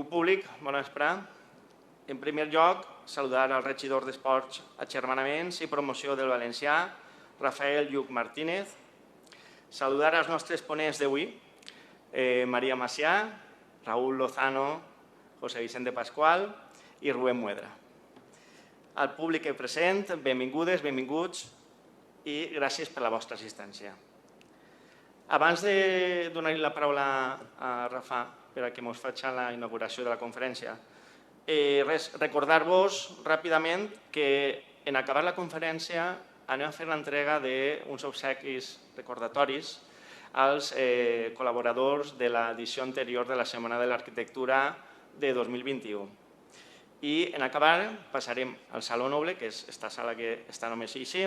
Benvingut públic, bon vesprà. En primer lloc, saludar al regidor d'Esports, Agermanaments i Promoció del Valencià, Rafael Lluc Martínez. Saludar als nostres ponents d'avui, Maria Macià, Raúl Lozano, José Vicente Pascual i Rubén Muedra. Al públic present, benvingudes, benvinguts i gràcies per la vostra assistència. Abans de donar-li la paraula a Rafa perquè ens faci la inauguració de la conferència, recordar-vos ràpidament que en acabar la conferència anem a fer l'entrega d'uns obsequis recordatoris als col·laboradors de l'edició anterior de la Setmana de l'Arquitectura de 2021. I en acabar passarem al Saló Noble, que és esta sala que està només així,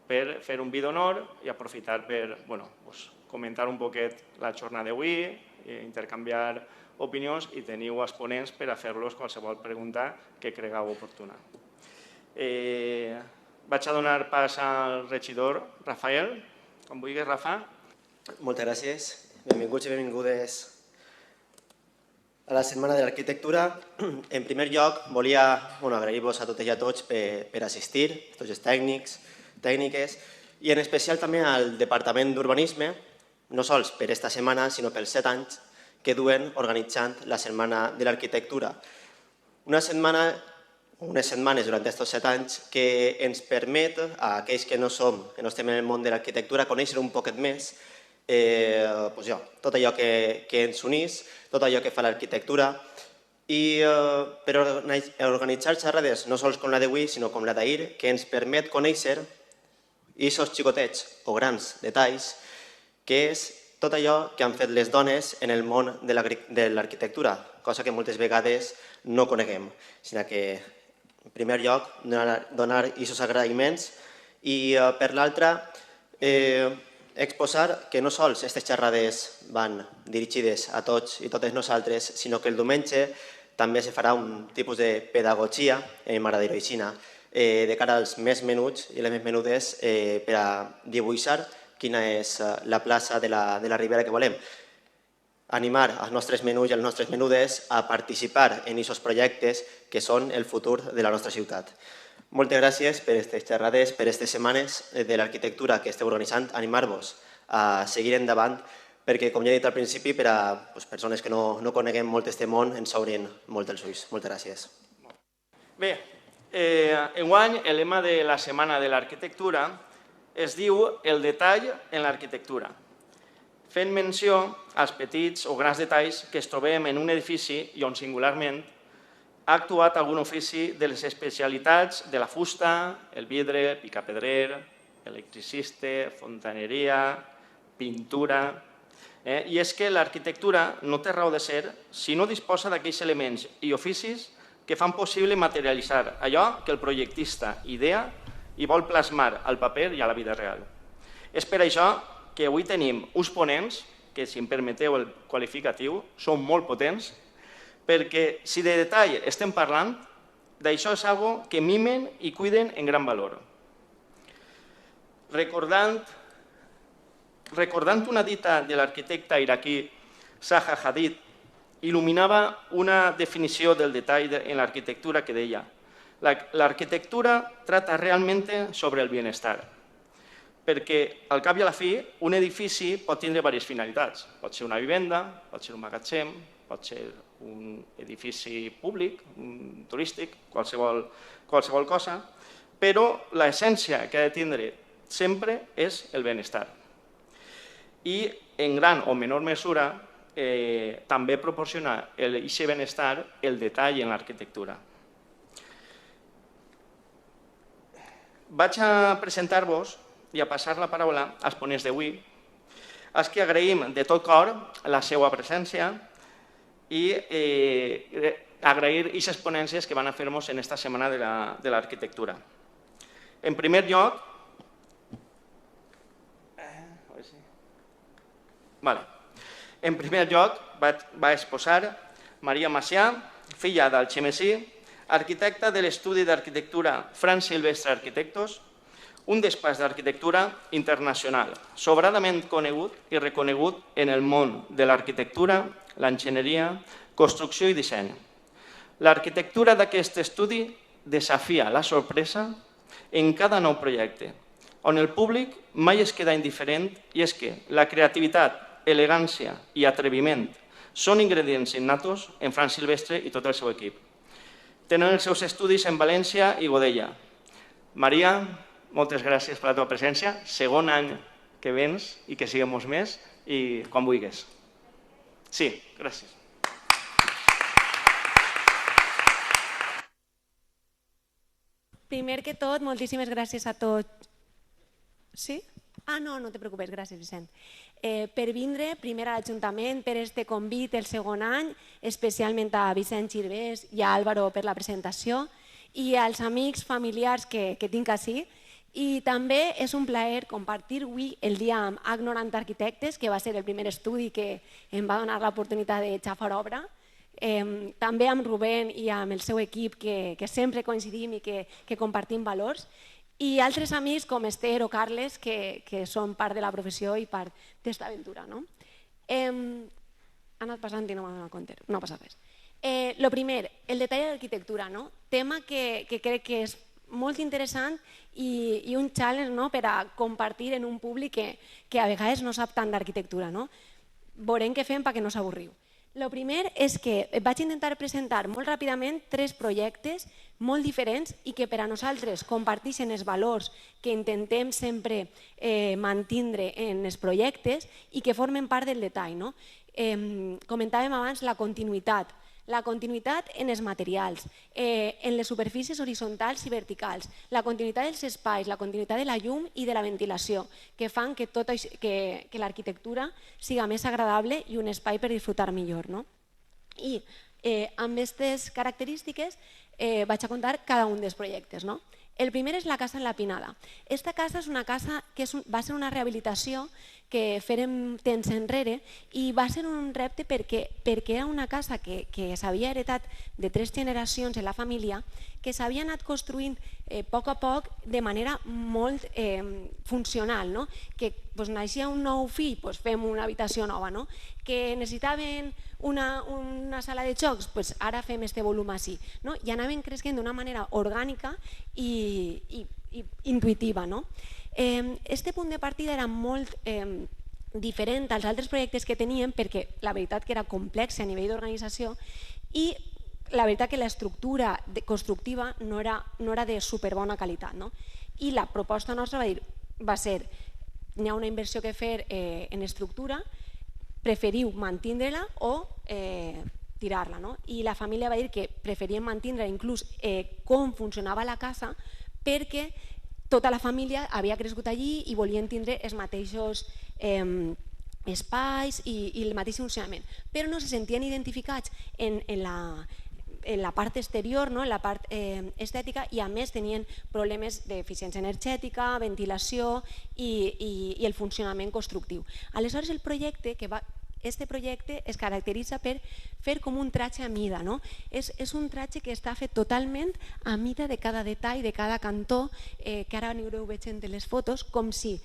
per fer un vi d'honor i aprofitar per comentar un poquet la jornada d'avui, intercanviar opinions i teniu els ponents per a fer-los qualsevol pregunta que cregueu oportuna. Vaig a donar pas al regidor Rafael. Com vulguis, Rafa. Moltes gràcies. Benvinguts i benvingudes a la Setmana de l'Arquitectura. En primer lloc, volia agrair-vos a totes i a tots per assistir, tots els tècnics, tècniques, i en especial també al Departament d'Urbanisme, no sols per aquesta setmana, sinó pels 7 anys que duen organitzant la Setmana de l'Arquitectura. Unes setmanes durant aquests 7 anys que ens permet a aquells que no estem en el món de l'arquitectura conèixer un poquet més tot allò que ens unís, tot allò que fa l'arquitectura, i per organitzar xerrades no sols com la d'avui, sinó com la d'ahir, que ens permet conèixer aquests xicotets o grans detalls, que és tot allò que han fet les dones en el món de l'arquitectura, cosa que moltes vegades no coneguem, sinó que, en primer lloc, donar aquests agraïments i, per l'altre, exposar que no sols aquestes xerrades van dirigides a tots i totes nosaltres, sinó que el diumenge també se farà un tipus de pedagogia, m'agradaria així, de cara als més menuts i les més menudes per a dibuixar quina és la plaça de la Ribera que volem. Animar els nostres menuts i les nostres menudes a participar en aquests projectes que són el futur de la nostra ciutat. Moltes gràcies per aquestes xerrades, per aquestes setmanes de l'arquitectura que esteu organitzant. Animar-vos a seguir endavant perquè, com ja he dit al principi, per a persones que no coneguem molt aquest món ens obrin molt els ulls. Moltes gràcies. Bé, enguany el lema de la Setmana de l'Arquitectura es diu el detall en l'arquitectura, fent menció als petits o grans detalls que es trobem en un edifici i on singularment ha actuat algun ofici de les especialitats de la fusta, el vidre, picapedrer, electricista, fontaneria, pintura. I és que l'arquitectura no té raó de ser si no disposa d'aquells elements i oficis que fan possible materialitzar allò que el projectista idea i vol plasmar al paper i a la vida real. És per això que avui tenim uns ponents que, si em permeteu el qualificatiu, són molt potents, perquè si de detall estem parlant, d'això és algo que mimen i cuiden en gran valor. Recordant una dita de l'arquitecte iraquí Zaha Hadid, il·luminava una definició del detall en l'arquitectura que deia: l'arquitectura trata realmente sobre el bienestar, perquè al cap i a la fi un edifici pot tindre diverses finalitats. Pot ser una vivenda, pot ser un magatzem, pot ser un edifici públic, turístic, qualsevol cosa, però l'essència que ha de tindre sempre és el benestar. I en gran o menor mesura també proporciona aquest benestar el detall en l'arquitectura. Vaig a presentar-vos i a passar la paraula als ponents d'avui, als que agraïm de tot cor la seva presència i agrair aquestes ponències que van a fer-nos en aquesta Setmana de l'Arquitectura. En primer lloc, va exposar Maria Macià, filla d'Algemesí, arquitecta de l'Estudi d'Arquitectura Fran Silvestre Arquitectos, un despatx d'arquitectura internacional, sobradament conegut i reconegut en el món de l'arquitectura, l'enginyeria, construcció i disseny. L'arquitectura d'aquest estudi desafia la sorpresa en cada nou projecte, on el públic mai es queda indiferent, i és que la creativitat, elegància i atreviment són ingredients innatos en Fran Silvestre i tot el seu equip. Tenen els seus estudis en València i Godella. Maria, moltes gràcies per la teva presència. Segon any que vens i que siguem molts més i quan vulguis. Sí, gràcies. Primer que tot, moltíssimes gràcies a tots. Sí? No te preocupes, gràcies, Vicent. Per vindre, primer a l'Ajuntament, per este convit el segon any, especialment a Vicent Xirvés i a Álvaro per la presentació, i als amics familiars que tinc ací. I també és un plaer compartir avui el dia amb H90 Arquitectes, que va ser el primer estudi que em va donar l'oportunitat de xafar obra. També amb Rubén i amb el seu equip, que sempre coincidim i que compartim valors. I altres amics com Esther o Carles, que són part de la professió i part d'esta aventura. Ha anat passant i no m'ha donat compte, no passa res. El primer, el detall de l'arquitectura, tema que crec que és molt interessant i un challenge per a compartir en un públic que a vegades no sap tant d'arquitectura. Veurem què fem perquè no s'avorriu. El primer és que vaig intentar presentar molt ràpidament 3 projectes molt diferents i que per a nosaltres comparteixen els valors que intentem sempre mantindre en els projectes i que formen part del detall. Comentàvem abans la continuïtat en els materials, en les superfícies horitzontals i verticals, la continuïtat dels espais, la continuïtat de la llum i de la ventilació, que fan que l'arquitectura siga més agradable i un espai per disfrutar millor. I amb aquestes característiques vaig a contar cada un dels projectes. El primer és la casa en la Pinada. Esta casa és una casa que va ser una rehabilitació que fèrem temps enrere i va ser un repte perquè era una casa que s'havia heretat de 3 generacions en la família, que s'havia anat construint a poc de manera molt funcional, que naixia un nou fill, fem una habitació nova, que necessitaven una sala de jocs, ara fem este volum així, i anaven creixent d'una manera orgànica i intuïtiva. Este punt de partida era molt diferent als altres projectes que teníem perquè la veritat que era complex a nivell d'organització i la veritat que l'estructura constructiva no era de superbona qualitat. I la proposta nostra va ser: hi ha una inversió que fer en estructura, preferiu mantindre-la o tirar-la. I la família va dir que preferien mantindre inclús com funcionava la casa perquè tota la família havia crescut allí i volien tindre els mateixos espais i el mateix funcionament, però no se sentien identificats en la part exterior, en la part estètica, i a més tenien problemes d'eficiència energètica, ventilació i el funcionament constructiu. Aleshores, este projecte es caracteritza per fer com un tratge a mida. És un tratge que està fet totalment a mida de cada detall, de cada cantó, que ara anireu veient en les fotos, com si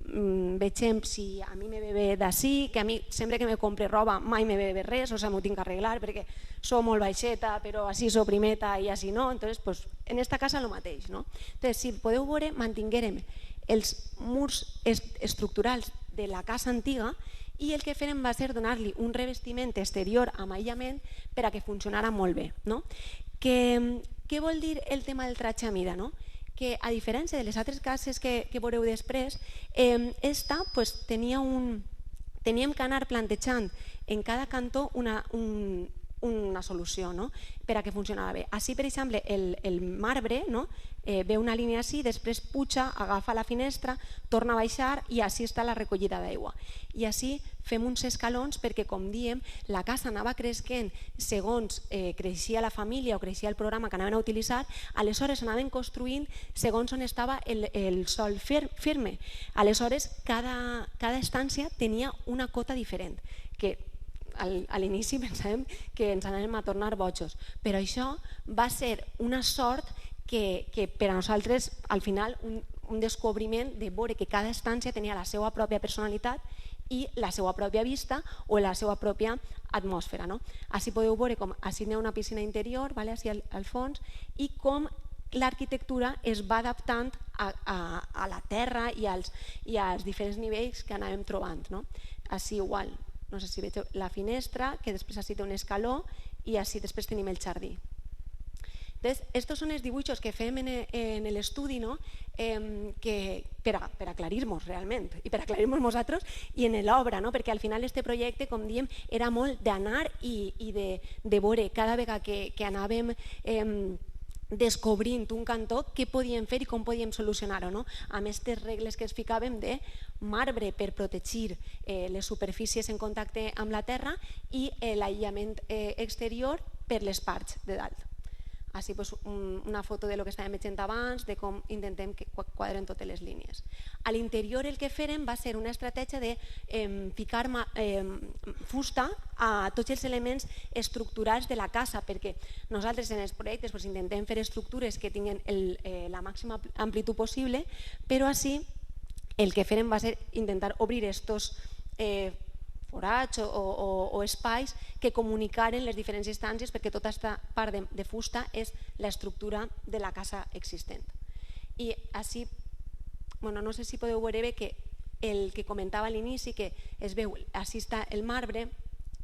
vegem si a mi me ve bé d'ací, que a mi sempre que me compre roba mai me ve bé res, o sigui, m'ho tinc que arreglar perquè sóc molt baixeta, però així sóc primeta i així no. Entonces, en esta casa el mateix. Entonces, si podeu veure, mantinguérem els murs estructurals de la casa antiga i el que fèrem va ser donar-li un revestiment exterior amb aïllament per a que funcionara molt bé. Què vol dir el tema del tratge a mida? Que a diferència de les altres cases que veureu després, esta teníem que anar plantejant en cada cantó una solució per a que funcionava bé. Així, per exemple, el marbre ve una línia així, després puja, agafa la finestra, torna a baixar i així està la recollida d'aigua. I així fem uns escalons perquè, com diem, la casa anava creixent segons creixia la família o creixia el programa que anaven a utilitzar, aleshores anaven construint segons on estava el sòl firme. Aleshores, cada estància tenia una cota diferent, que a l'inici pensàvem que ens anàvem a tornar bojos, però això va ser una sort que per a nosaltres al final un descobriment de veure que cada estància tenia la seva pròpia personalitat i la seva pròpia vista o la seva pròpia atmosfera. Així podeu veure com així hi ha una piscina interior, així al fons, i com l'arquitectura es va adaptant a la terra i als diferents nivells que anàvem trobant. Així igual, no sé si veieu la finestra, que després així té un escaló i així després tenim el jardí. Estos són els dibuixos que fem en l'estudi per aclarir-nos realment i per aclarir-nos nosaltres i en l'obra, perquè al final este projecte, com diem, era molt d'anar i de veure cada vegada que anàvem descobrint un cantó què podíem fer i com podíem solucionar-ho, amb aquestes regles que ens ficàvem de marbre per protegir les superfícies en contacte amb la terra i l'aïllament exterior per les parts de dalt. Així una foto de lo que estàvem veient abans, de com intentem que quadren totes les línies. A l'interior el que fèrem va ser una estratègia de ficar fusta a tots els elements estructurals de la casa, perquè nosaltres en els projectes intentem fer estructures que tinguin la màxima amplitud possible, però així el que fèrem va ser intentar obrir estos forats o espais que comunicaren les diferents instàncies, perquè tota aquesta part de fusta és l'estructura de la casa existent. I així, no sé si podeu veure bé que el que comentava a l'inici, que es veu, així està el marbre,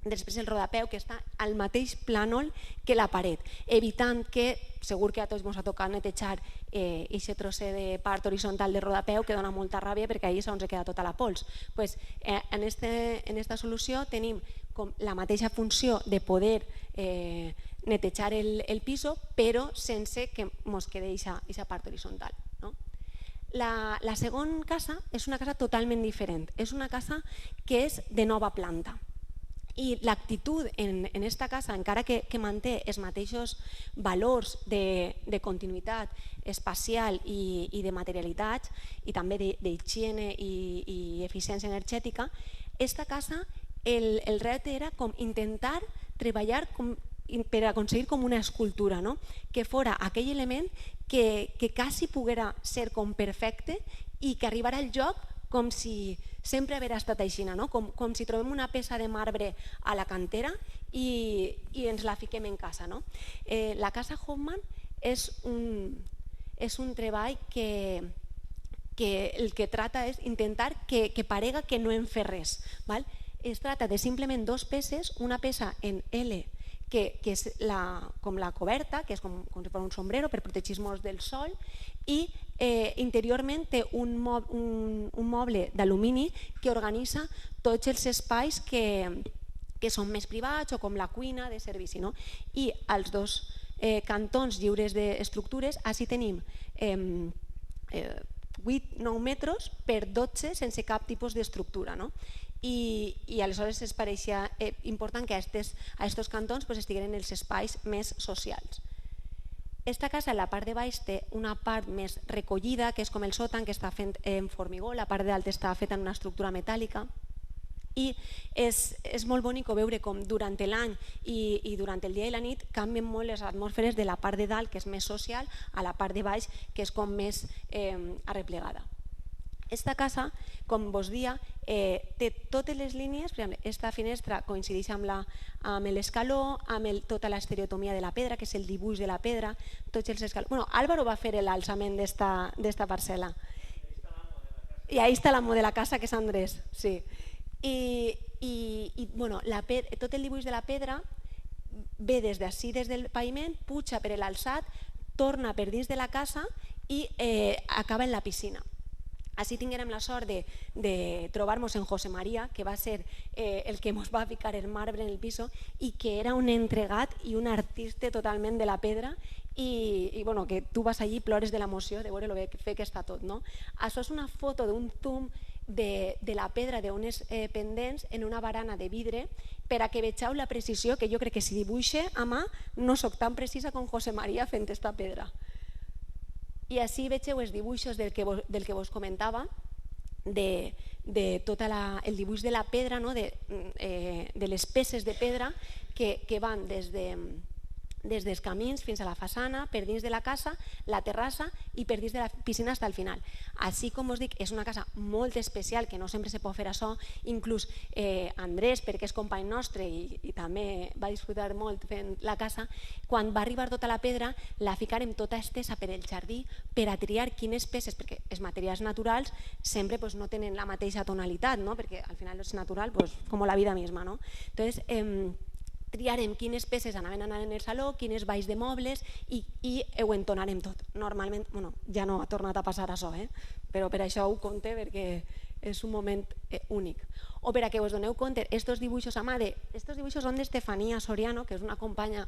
després el rodapeu, que està al mateix plànol que la paret, evitant que, segur que a tots ens ha tocat netejar aquest trosset de part horitzontal de rodapeu, que dona molta ràbia perquè ahir és on queda tota la pols. En aquesta solució tenim la mateixa funció de poder netejar el piso, però sense que ens quedi aquesta part horitzontal. La segona casa és una casa totalment diferent, és una casa que és de nova planta. I l'actitud en aquesta casa, encara que manté els mateixos valors de continuïtat espacial i de materialitats i també d'higiene i eficiència energètica, aquesta casa el repte era com intentar treballar per aconseguir com una escultura, que fora aquell element que quasi poguera ser com perfecte i que arribara al lloc com si sempre haguera estat així, com si trobem una peça de marbre a la cantera i ens la fiquem en casa. La casa Hoffman és un treball que el que trata és intentar que parega que no hem fet res. Es tracta de simplement dos peces, una peça en L, que és com la coberta, que és com si fos un sombrero per protegir-nos del sol, i interiorment té un moble d'alumini que organitza tots els espais que són més privats o com la cuina de servici. I als dos cantons lliures d'estructures, així tenim 8-9 metres per 12 sense cap tipus d'estructura. I aleshores es pareixia important que a aquests cantons estiguin els espais més socials. Esta casa, la part de baix, té una part més recollida, que és com el sòtan, que està fet en formigó, la part de dalt està feta en una estructura metàl·lica, i és molt bonic veure com durant l'any i durant el dia i la nit canvien molt les atmosferes de la part de dalt, que és més social, a la part de baix, que és com més arreplegada. Esta casa, com vos dia, té totes les línies, per exemple, esta finestra coincideix amb l'escaló, amb tota l'estereotomia de la pedra, que és el dibuix de la pedra, tots els escalons. Bueno, Álvaro va fer l'alçament d'esta parcel·la. I ahí està l'amo de la casa, que és Andrés, sí. I tot el dibuix de la pedra ve des d'ací, des del paviment, puja per l'alçat, torna per dins de la casa i acaba en la piscina. Així tinguérem la sort de trobar-nos en José María, que va ser el que ens va ficar el marbre en el piso i que era un entregat i un artista totalment de la pedra i que tu vas allí i plores de l'emoció de veure el bé que està tot. Això és una foto d'un zoom de la pedra d'unes pendents en una barana de vidre per a que vegeu la precisió, que jo crec que si dibuixe a mà no soc tan precisa com José María fent esta pedra. I així vegeu els dibuixos del que vos comentava, de tot el dibuix de la pedra, de les peces de pedra que van des des dels camins fins a la façana, per dins de la casa, la terrassa i per dins de la piscina fins al final. Així com us dic, és una casa molt especial, que no sempre se pot fer això, inclús Andrés, perquè és company nostre i també va disfrutar molt fent la casa, quan va arribar tota la pedra la ficarem tota estesa per el jardí per a triar quines peces, perquè els materials naturals sempre no tenen la mateixa tonalitat, perquè al final és natural, com la vida misma. Entonces, triarem quines peces anaven en el saló, quines baix de mobles i ho entonarem tot. Normalment, ja no ha tornat a passar això, però per això ho conte perquè és un moment únic. O per a que us doneu compte, estos dibuixos a mà, estos dibuixos són d'Estefania Soriano, que és una companya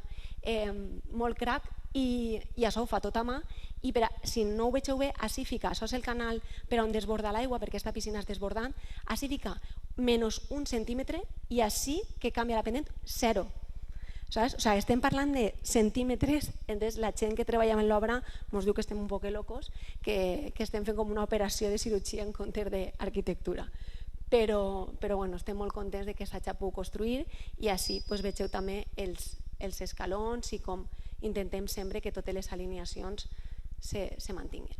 molt crac, i això ho fa tot a mà, i si no ho vegeu bé, així fica, això és el canal per on desborda l'aigua, perquè aquesta piscina és desbordant, així fica -1 centímetre i així que canvia la pendent, 0. Estem parlant de centímetres, entonces la gent que treballa en l'obra ens diu que estem un poc locos, que estem fent com una operació de cirurgia en comptes d'arquitectura. Però estem molt contents que s'hagi pogut construir i així vegeu també els escalons i com intentem sempre que totes les alineacions se mantinguin.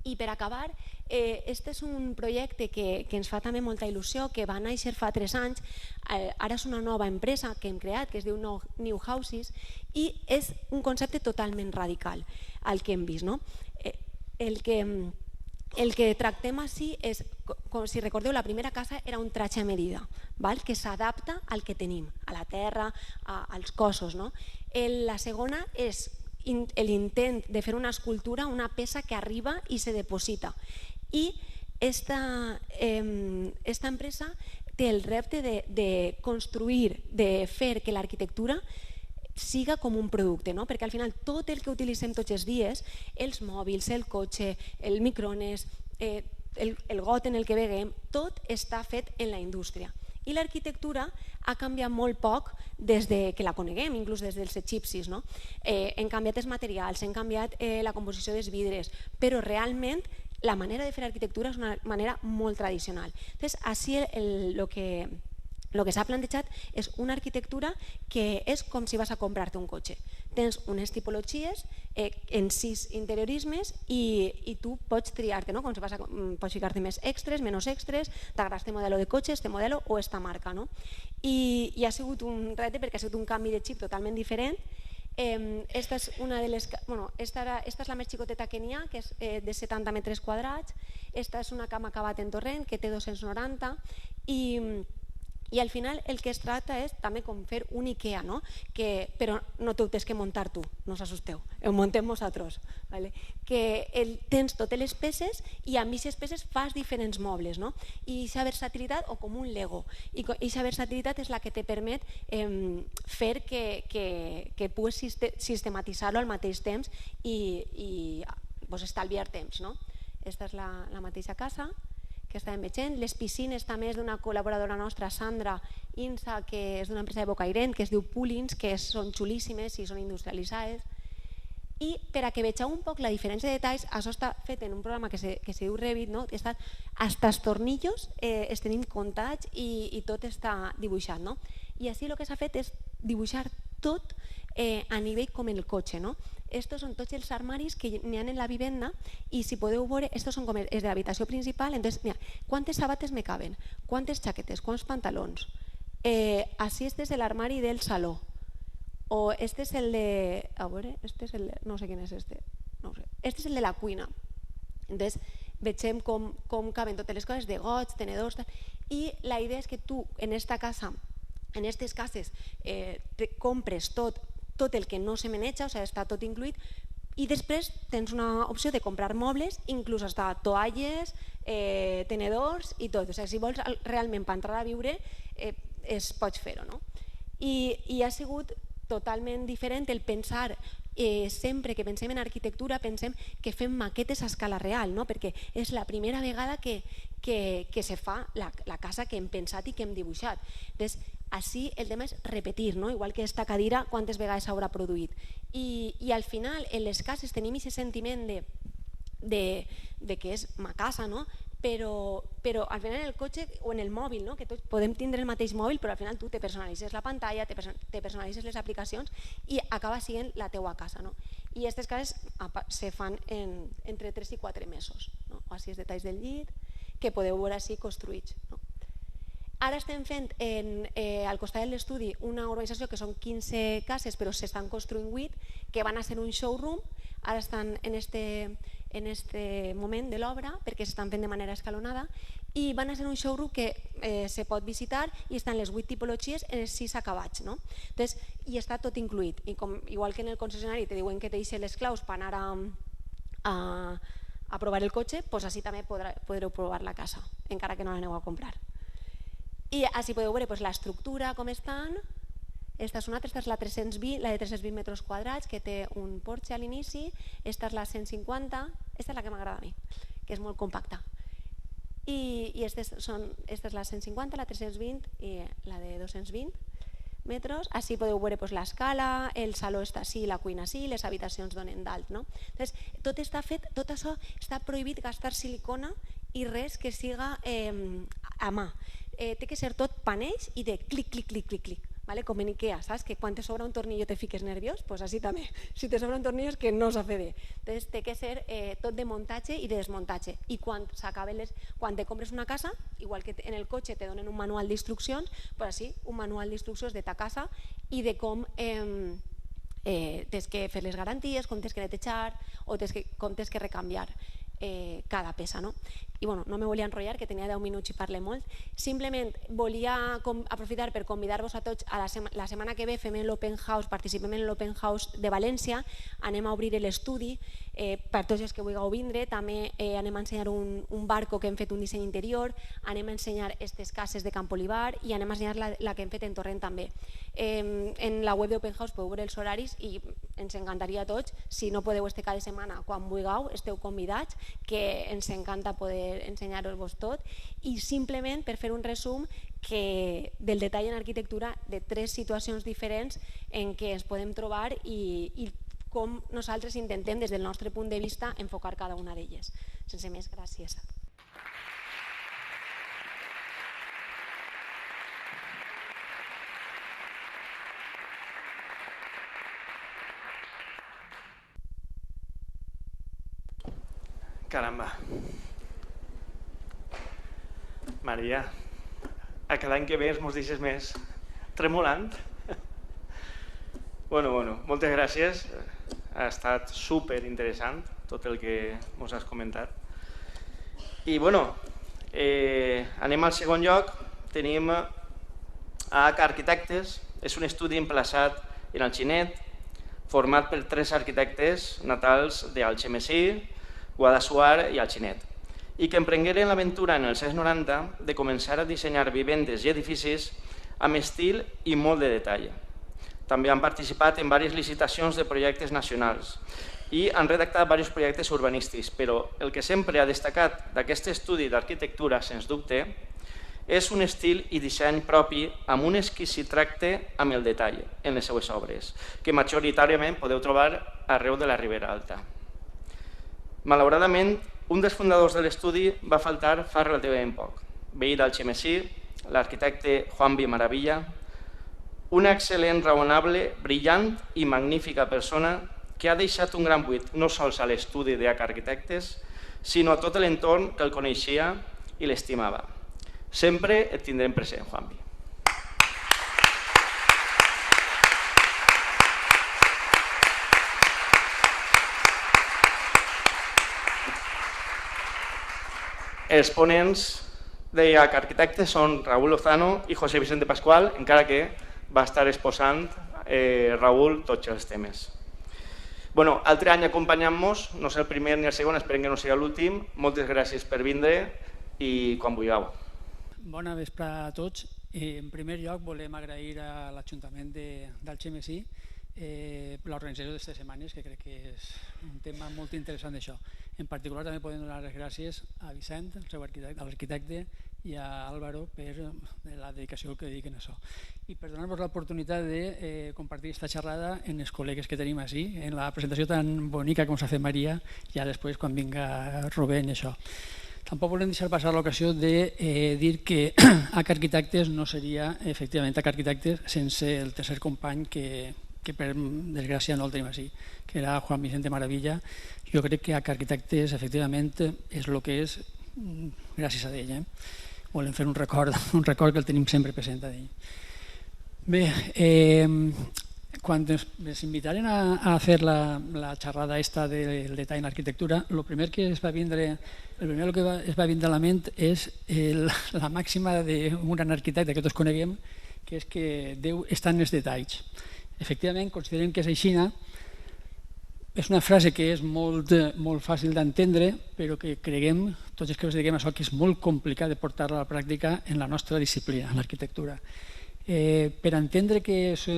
I per acabar, este és un projecte que ens fa també molta il·lusió, que va néixer fa 3 anys, ara és una nova empresa que hem creat, que es diu New Houses, i és un concepte totalment radical el que hem vist. El que tractem així és, si recordeu, la primera casa era un traje a medida, que s'adapta al que tenim, a la terra, als cossos. La segona és l'intent de fer una escultura, una peça que arriba i se deposita. I esta empresa té el repte de construir, de fer que l'arquitectura siga com un producte, perquè al final tot el que utilitzem tots els dies, els mòbils, el cotxe, el microones, el got en el que beguem, tot està fet en la indústria. I l'arquitectura ha canviat molt poc des que la coneguem, inclús des dels egipcis. Hem canviat els materials, hem canviat la composició dels vidres, però realment la manera de fer arquitectura és una manera molt tradicional. Així el que s'ha plantejat és una arquitectura que és com si vas a comprar-te un cotxe. Tens unes tipologies en 6 interiorismes i tu pots triar-te, pots ficar-te més extras, menys extras, t'agrada este model de cotxe, este model o esta marca. I ha sigut un repte perquè ha sigut un canvi de xip totalment diferent. Esta és la més xicoteta que n'hi ha, que és de 70 metres quadrats. Esta és una cama acabat en torrent, que té 290 i al final el que es tracta és també com fer un IKEA, però no t'ho tens que muntar tu, no us assusteu, ho muntem nosaltres, que tens totes les peces i amb aquestes peces fas diferents mobles, i aquesta versatilitat, o com un Lego, i aquesta versatilitat és la que te permet fer que puguis sistematitzar-lo al mateix temps i estalviar temps. Aquesta és la mateixa casa que estàvem veient. Les piscines també és d'una col·laboradora nostra, Sandra Insa, que és d'una empresa de Bocairent, que es diu Poolins, que són xulíssimes i són industrialitzades. I per a que vegeu un poc la diferència de detalls, això està fet en un programa que se diu Revit, hasta els tornillos es tenim comptats i tot està dibuixat. I així el que s'ha fet és dibuixar tot a nivell com en el cotxe. Estos són tots els armaris que n'hi ha en la vivenda i si podeu veure, estos són com els de l'habitació principal. Entonces, mira, quantes sabates me caben, quantes xaquetes, quants pantalons. Així este és l'armari del saló. O este és el de... A veure, este és el de... No sé quin és este. No sé. Este és el de la cuina. Entonces, vegem com caben totes les coses de gots, tenedors... I la idea és que tu, en esta casa, en aquestes cases, compres tot el que no se maneja, està tot incluït, i després tens una opció de comprar mobles, inclús hasta toalles, tenedors i tot. Si vols realment per entrar a viure, pots fer-ho. I ha sigut totalment diferent el pensar, sempre que pensem en arquitectura, pensem que fem maquetes a escala real, perquè és la primera vegada que se fa la casa que hem pensat i que hem dibuixat. Així el tema és repetir, igual que aquesta cadira quantes vegades s'haurà produït. I al final en les cases tenim aquest sentiment de que és ma casa, però al final en el cotxe o en el mòbil, que tots podem tindre el mateix mòbil, però al final tu te personalitzes la pantalla, te personalitzes les aplicacions i acaba sent la teua casa. I aquestes cases se fan entre 3 i 4 mesos, o així els detalls del llit, que podeu veure així construïts. Ara estem fent al costat de l'estudi una urbanització que són 15 cases, però s'estan construint 8, que van a ser un showroom. Ara estan en este moment de l'obra perquè s'estan fent de manera escalonada i van a ser un showroom que se pot visitar i estan les 8 tipologies en els 6 acabats. I està tot incluït. Igual que en el concessionari te diuen que te deixen les claus per anar a provar el cotxe, doncs així també podreu provar la casa, encara que no l'aneu a comprar. I així podeu veure l'estructura, com estan. Esta és una altra, esta és la de 320 metres quadrats, que té un porxe a l'inici. Esta és la 150, esta és la que m'agrada a mi, que és molt compacta. I esta és la 150, la 320 i la de 220 metres. Així podeu veure l'escala, el saló està així, la cuina així, les habitacions donen dalt. Tot està fet, tot això està prohibit gastar silicona i res que siga a mà. Té que ser tot panells i de clic, clic, clic, clic, clic. Com en Ikea, saps? Que quan te sobra un tornillo te fiques nerviós, doncs així també. Si te sobra un tornillo és que no s'ha fet bé. Entonces té que ser tot de muntatge i de desmuntatge. I quan te compres una casa, igual que en el cotxe te donen un manual d'instruccions, doncs així, un manual d'instruccions de ta casa i de com tens que fer les garanties, com tens que netejar o com tens que recanviar cada peça. I no me volia enrotllar, que tenia 10 minuts i parle molt. Simplement volia aprofitar per convidar-vos a tots. La setmana que ve fem l'Open House, participem en l'Open House de València, anem a obrir l'estudi per tots els que vulgueu vindre. També anem a ensenyar un barco que hem fet un disseny interior, anem a ensenyar aquestes cases de Camp Olivar i anem a ensenyar la que hem fet en Torrent també. En la web d'Open House podeu veure els horaris i ens encantaria a tots. Si no podeu estar cada setmana, quan vulgueu, esteu convidats, que ens encanta poder ensenyar-vos tot. I simplement per fer un resum del detall en arquitectura de 3 situacions diferents en què ens podem trobar i com nosaltres intentem des del nostre punt de vista enfocar cada una d'elles. Sense més, gràcies. Caramba. Maria, a cada any que ve ens deixes més tremolant. Bueno, moltes gràcies. Ha estat super interessant tot el que ens has comentat. I anem al segon lloc. Tenim AH Arquitectes. És un estudi emplaçat en Alginet, format per 3 arquitectes natals d'Algemesí, Guadassuar i Alginet, i que emprengueren l'aventura en els anys 90 de començar a dissenyar vivendes i edificis amb estil i molt de detall. També han participat en diverses licitacions de projectes nacionals i han redactat diversos projectes urbanístics, però el que sempre ha destacat d'aquest estudi d'arquitectura, sens dubte, és un estil i disseny propi amb un exquisit tracte amb el detall en les seues obres, que majoritàriament podeu trobar arreu de la Ribera Alta. Malauradament, un dels fundadors de l'estudi va faltar fa relativament poc. Veí d'Algemesí, l'arquitecte Juanvi Maravilla, una excel·lent, raonable, brillant i magnífica persona que ha deixat un gran buit no sols a l'estudi d'AH Arquitectes, sinó a tot l'entorn que el coneixia i l'estimava. Sempre et tindrem present, Juanvi. Els ponents d'AH Arquitectes són Raúl Lozano i José Vicente Pascual, encara que va estar exposant Raúl tots els temes. Altre any acompanyant-nos, no sé el primer ni el segon, esperem que no sigui l'últim. Moltes gràcies per vindre i quan vulgueu. Bona vesprada a tots. En primer lloc volem agrair a l'Ajuntament d'Algemesí l'organització d'aquestes setmanes, que crec que és un tema molt interessant d'això. En particular també podem donar les gràcies a Vicent, l'arquitecte, i a Álvaro per la dedicació que dediquen a això. I per donar-vos l'oportunitat de compartir aquesta xerrada amb els col·legues que tenim així, en la presentació tan bonica com s'ha fet Maria, ja després quan vinga Rubén i això. Tampoc volem deixar passar l'ocasió de dir que HAC Arquitectes no seria efectivament HAC Arquitectes sense el tercer company que per desgràcia no el tenim així, que era Juan Vicente Maravilla. Jo crec que HAC Arquitectes efectivament és el que és gràcies a ell. Volem fer un record que el tenim sempre present a ell. Bé, quan ens invitaren a fer la xerrada esta del detall en l'arquitectura, el primer que es va vindre a la ment és la màxima d'un gran arquitecte que tots coneguem, que és que Déu està en els detalls. Efectivament, considerem que és així. És una frase que és molt fàcil d'entendre, però que creguem, tots els que us diguem això, que és molt complicat de portar-la a la pràctica en la nostra disciplina, en l'arquitectura. Per entendre què és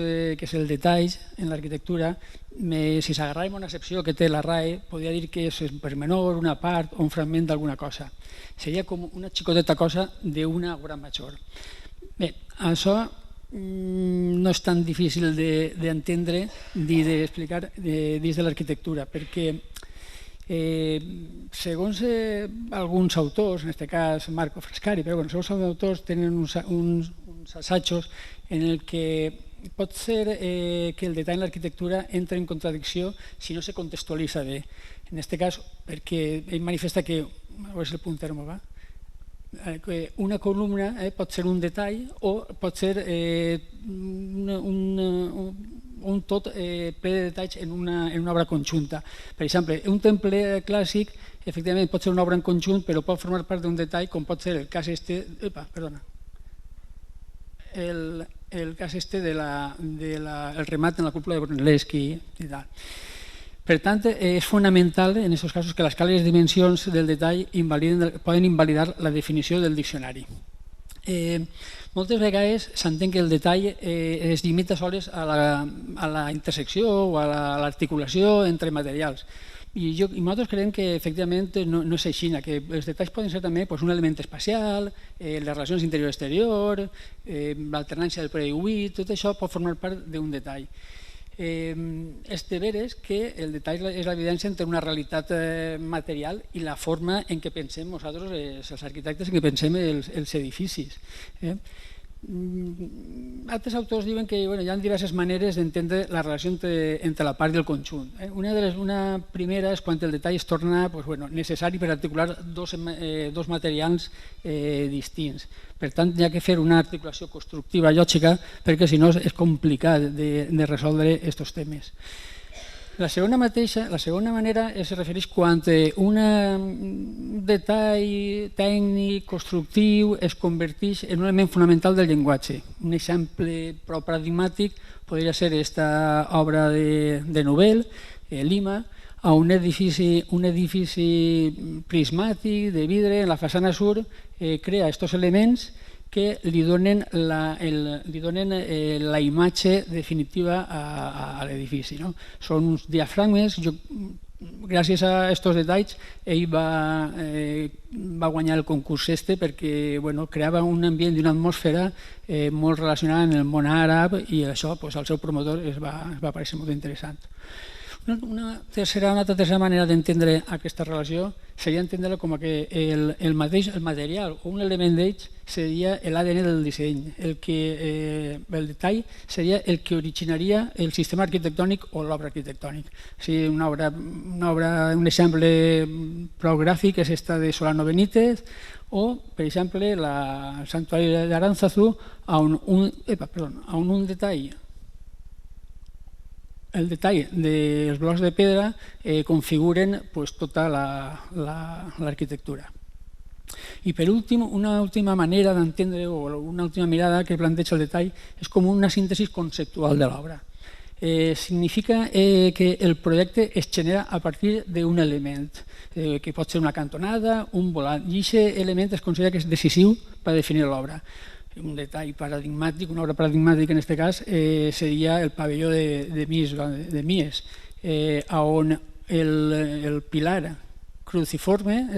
el detall en l'arquitectura, si s'agarràvem una excepció que té la RAE, podria dir que és un pormenor, una part o un fragment d'alguna cosa. Seria com una xicoteta cosa d'una obra major. Bé, això no és tan difícil d'entendre ni d'explicar dins de l'arquitectura, perquè segons alguns autors, en aquest cas Marco Frascari, però segons els autors tenen uns assajos en el que pot ser que el detall en l'arquitectura entra en contradicció si no se contextualitza bé. En aquest cas, perquè ell manifesta que, a veure si el punter m'ho va, que una columna pot ser un detall o pot ser un tot ple de detalls en una obra conjunta. Per exemple, un temple clàssic efectivament pot ser una obra en conjunt, però pot formar part d'un detall, com pot ser el cas el cas del remat en la cúpula de Brunelleschi i tal. Per tant, és fonamental en aquests casos que l'escala i les dimensions del detall poden invalidar la definició del diccionari. Moltes vegades s'entén que el detall es limita sols a la intersecció o a l'articulació entre materials. I nosaltres creiem que efectivament no és així, que els detalls poden ser també un element espacial, les relacions interior-exterior, l'alternància del preu i buit, tot això pot formar part d'un detall. És de veres que el detall és l'evidència entre una realitat material i la forma en què pensem nosaltres, els arquitectes, en què pensem els edificis. Altres autors diuen que hi ha diverses maneres d'entendre la relació entre la part i el conjunt. Una primera és quan el detall es torna necessari per articular dos materials distints. Per tant, hi ha que fer una articulació constructiva lògica perquè si no és complicat de resoldre aquests temes. La segona manera es refereix quan un detall tècnic, constructiu, es converteix en un element fonamental del llenguatge. Un exemple prou paradigmàtic podria ser aquesta obra de Nobel, Lima, a un edifici prismàtic de vidre en la façana sud, crea aquests elements que li donen la imatge definitiva a l'edifici. Són uns diafragmes. Gràcies a aquests detalls ell va guanyar el concurs perquè creava un ambient i una atmosfera molt relacionada amb el món àrab i això al seu promotor es va parecer molt interessant. Una altra tercera manera d'entendre aquesta relació seria entendre-la com que el material o un element d'ells seria l'ADN del disseny. El detall seria el que originaria el sistema arquitectònic o l'obra arquitectònica. Un exemple prou gràfic és esta de Solano Benítez o, per exemple, el santuari d'Aránzazu on un detall dels blocs de pedra configuren tota l'arquitectura. I per últim, una última manera d'entendre o una última mirada que planteja el detall és com una síntesi conceptual de l'obra. Significa que el projecte es genera a partir d'un element, que pot ser una cantonada, un volant, i aquest element es considera que és decisiu per definir l'obra. Un detall paradigmàtic, una obra paradigmàtica en aquest cas, seria el pavelló de Mies, on el pilar cruciforme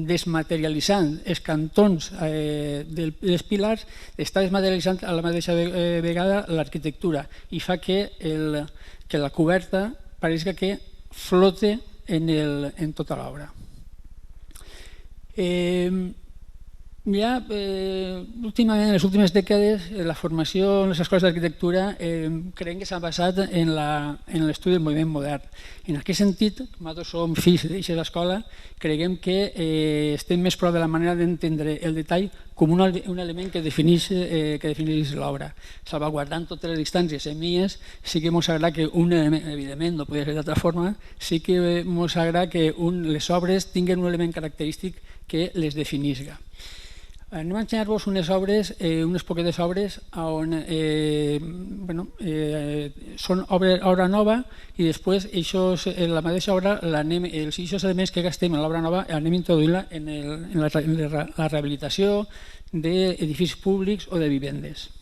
desmaterialitzant els cantons dels pilars, està desmaterialitzant a la mateixa vegada l'arquitectura i fa que la coberta pareixi que flote en tota l'obra. Últimament, en les últimes dècades, la formació en les escoles d'arquitectura creiem que s'ha basat en l'estudi del moviment modern. En aquest sentit, nosaltres som fills d'aquesta escola, creiem que estem més prop de la manera d'entendre el detall com un element que defineix l'obra. Salvaguardant totes les distàncies en mies, sí que ens agrada que un element, evidentment, no podria ser d'altra forma, sí que ens agrada que les obres tinguin un element característic que les definisca. Anem a ensenyar-vos unes poquetes obres on són obra nova i després la mateixa obra, aquests elements que gastem en l'obra nova anem introduint-la en la rehabilitació d'edificis públics o de vivendes.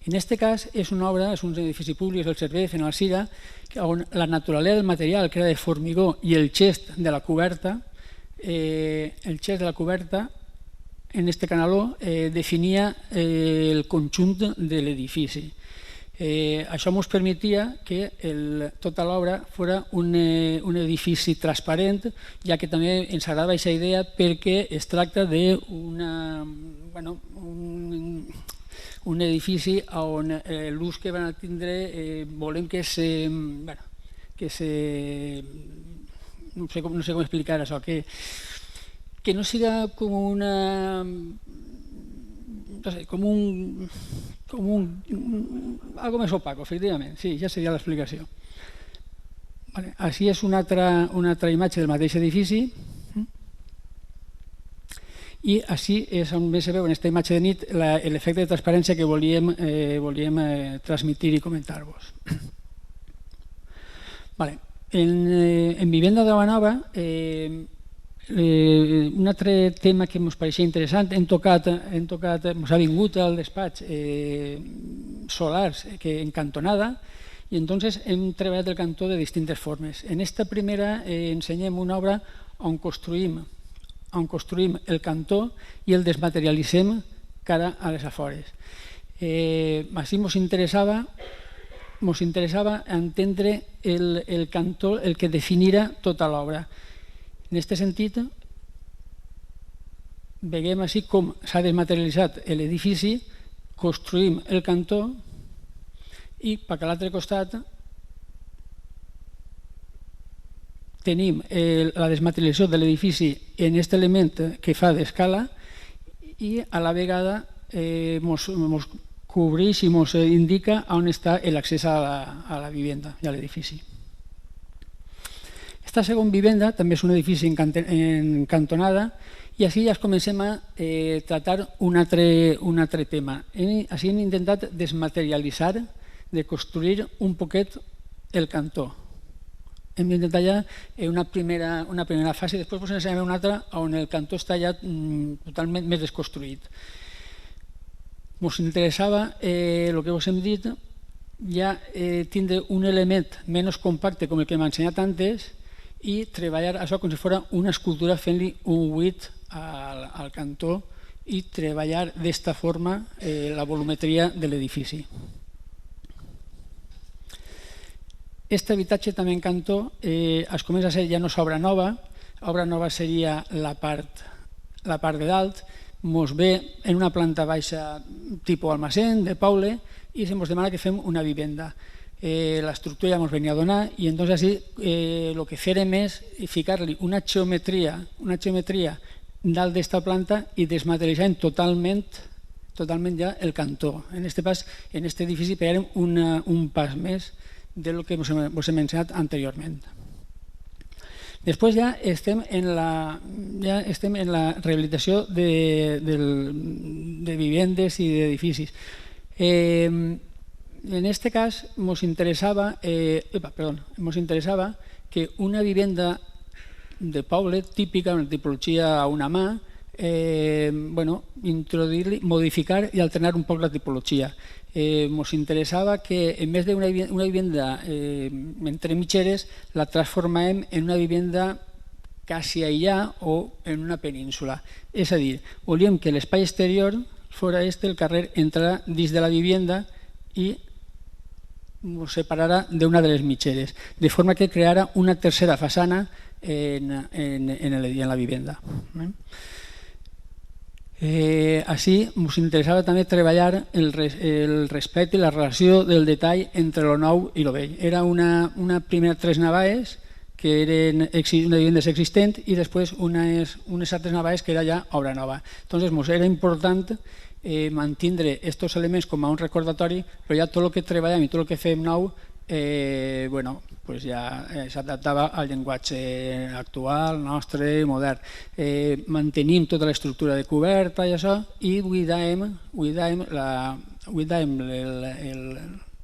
En aquest cas és una obra, és un edifici públic del Servei en Alzira, on la naturalesa del material, que era de formigó, i el xest de la coberta, en aquest canaló definia el conjunt de l'edifici. Això ens permetia que tota l'obra fos un edifici transparent, ja que també ens agrada aquesta idea perquè es tracta d'un edifici on l'ús que van tindre volem que no sé com explicar això, que no siga com algo més opaco, efectivament, sí, ja seria l'explicació. Així és una altra imatge del mateix edifici i així és on més se veu en aquesta imatge de nit l'efecte de transparència que volíem transmitir i comentar-vos. En Vivenda de Nova, un altre tema que ens pareixia interessant, ens ha vingut al despatx solars en cantonada i entonces hem treballat el cantó de distintes formes. En aquesta primera ensenyem una obra on construïm el cantó i el desmaterialitzem cara a les afores. Així ens interessava entendre el cantó, el que definirà tota l'obra. En aquest sentit, veiem així com s'ha desmaterialitzat l'edifici, construïm el cantó i per l'altre costat tenim la desmaterialització de l'edifici en aquest element que fa d'escala i a la vegada ens cobreix i ens indica on està l'accés a la vivenda i a l'edifici. Aquesta segona vivenda també és un edifici en cantonada i així ja comencem a tractar un altre tema. Així hem intentat desmaterialitzar, de construir un poquet el cantó. Hem d'intentar ja una primera fase, després ens ensenyarem una altra on el cantó està ja totalment més desconstruït. Ens interessava, el que us hem dit, ja tindre un element menys compacte com el que hem ensenyat antes i treballar això com si fos una escultura fent-li un buit al cantó i treballar d'esta forma la volumetria de l'edifici. Aquest habitatge també en cantó es comença a ser ja no és obra nova, obra nova seria la part de dalt, ens ve en una planta baixa tipus almacén de Paule i se'ns demana que fem una vivenda. L'estructura ja ens venia a donar i entonces així el que farem és ficar-li una geometria dalt d'esta planta i desmaterialitzar totalment ja el cantó. En aquest edifici pegarem un pas més del que us hem ensenyat anteriorment. Després ja estem en la rehabilitació de vivendes i d'edificis. En aquest cas ens interessava que una vivenda de poble típica, una tipologia a una mà, introduir-li, modificar i alternar un poc la tipologia. Ens interessava que en vez d'una vivenda entre mitgeres la transformem en una vivenda quasi aïllada o en una península. És a dir, volíem que l'espai exterior fos el carrer entrar dins de la vivenda i ho separara d'una de les mitgeres, de forma que creara una tercera façana en la vivenda. Així, ens interessava també treballar el respecte i la relació del detall entre el nou i el vell. Era una primera 3 navales que eren vivendes existents i després unes altres navales que era ja obra nova. Entonces, ens era important mantindre aquests elements com a un recordatori, però ja tot el que treballem i tot el que fem nou ja s'adaptava al llenguatge actual, nostre, modern. Mantenim tota l'estructura de coberta i això, i buidàvem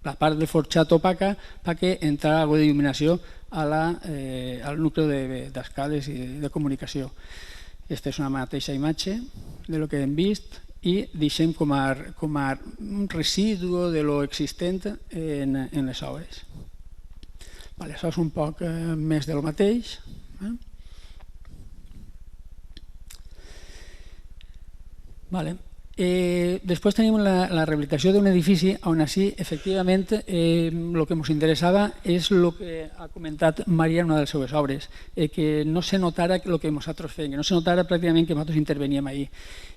la part de forjat opaca perquè entrara alguna de il·luminació al nucli d'escales i de comunicació. Aquesta és una mateixa imatge del que hem vist i deixem com a un residu de lo existent en les obres. Això és un poc més del mateix. Després tenim la rehabilitació d'un edifici on així, efectivament, el que ens interessava és el que ha comentat Maria en una de les seves obres, que no se notara el que nosaltres fèiem, que no se notara pràcticament que nosaltres interveníem ahir.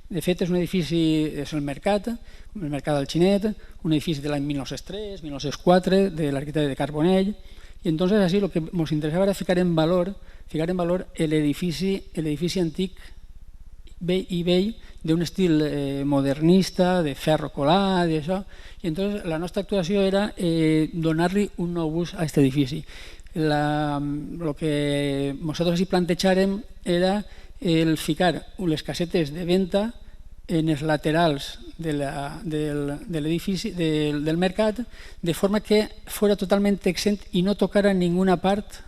De fet, és un edifici, és el Mercat del Xinet, un edifici de l'any 1903, 1904, de l'arquitecte de Carbonell, i entonces així el que ens interessava era ficar en valor l'edifici antic i vell d'un estil modernista, de ferro colat i això, i entonces la nostra actuació era donar-li un nou ús a aquest edifici. El que nosaltres plantejàrem era el ficar les casetes de venda en els laterals de l'edifici, del mercat, de forma que fos totalment exempt i no tocara ninguna part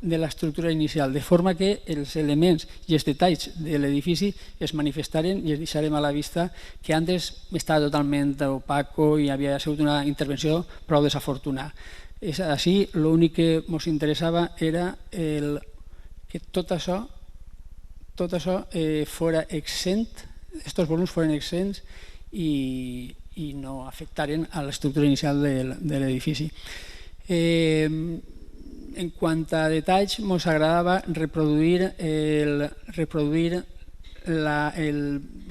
de l'estructura inicial, de forma que els elements i els detalls de l'edifici es manifestaren i es deixaren a la vista, que antes estava totalment opaco i havia sigut una intervenció prou desafortunada. Així, l'únic que ens interessava era que tot això fora exempt, aquests volums foren exempts i no afectaren a l'estructura inicial de l'edifici. En quant a detalls, ens agradava reproduir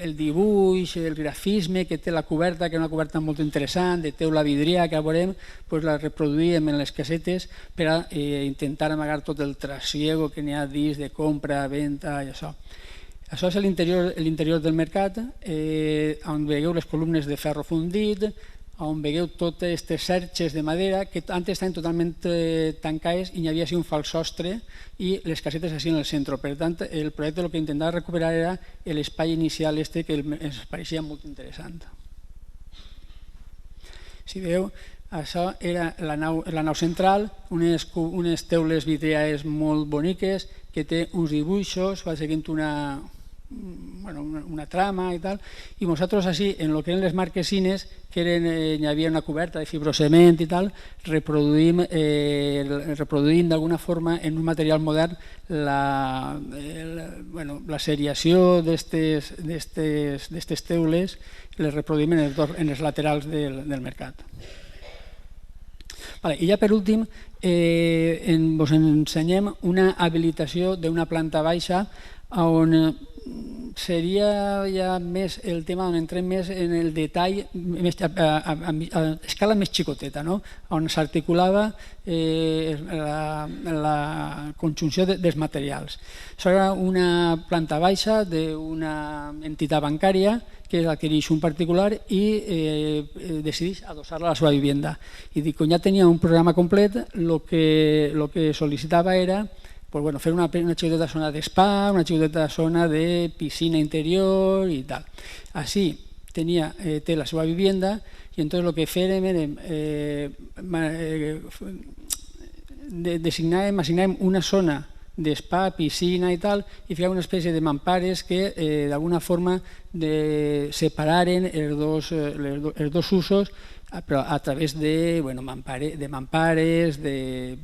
el dibuix, el grafisme que té la coberta, que és una coberta molt interessant, de teula vidriada que veurem, la reproduïm en les casetes per a intentar amagar tot el trasiego que n'hi ha dins de compra, venda i això. Això és l'interior del mercat, on veieu les columnes de ferro fundit, on veieu totes aquestes xerxes de madera que antes estaven totalment tancades i hi havia un fals sostre i les casetes així en el centre. Per tant, el projecte el que intentava recuperar era l'espai inicial que ens pareixia molt interessant. Si veieu, això era la nau central, unes teules vidriades molt boniques que té uns dibuixos, va seguint una trama i tal, i nosaltres així, en el que eren les marquesines, que hi havia una coberta de fibrocement i tal, reproduïm d'alguna forma en un material modern la seriació d'aquestes teules, les reproduïm en els laterals del mercat. I ja per últim us ensenyem una habilitació d'una planta baixa on seria ja més el tema on entrem més en el detall a escala més xicoteta, on s'articulava la conjunció dels materials. Això era una planta baixa d'una entitat bancària que adquireix un particular i decideix adossar-la a la seva vivenda. I quan ja tenia un programa complet, el que sol·licitava era fer una xicoteta zona d'espa, una xicoteta zona de piscina interior i tal. Així té la seva vivenda i entonces el que fèrem era assignàvem una zona d'espa, piscina i tal, i ficàvem una espècie de mampares que d'alguna forma separaren els dos usos, però a través de mampares, de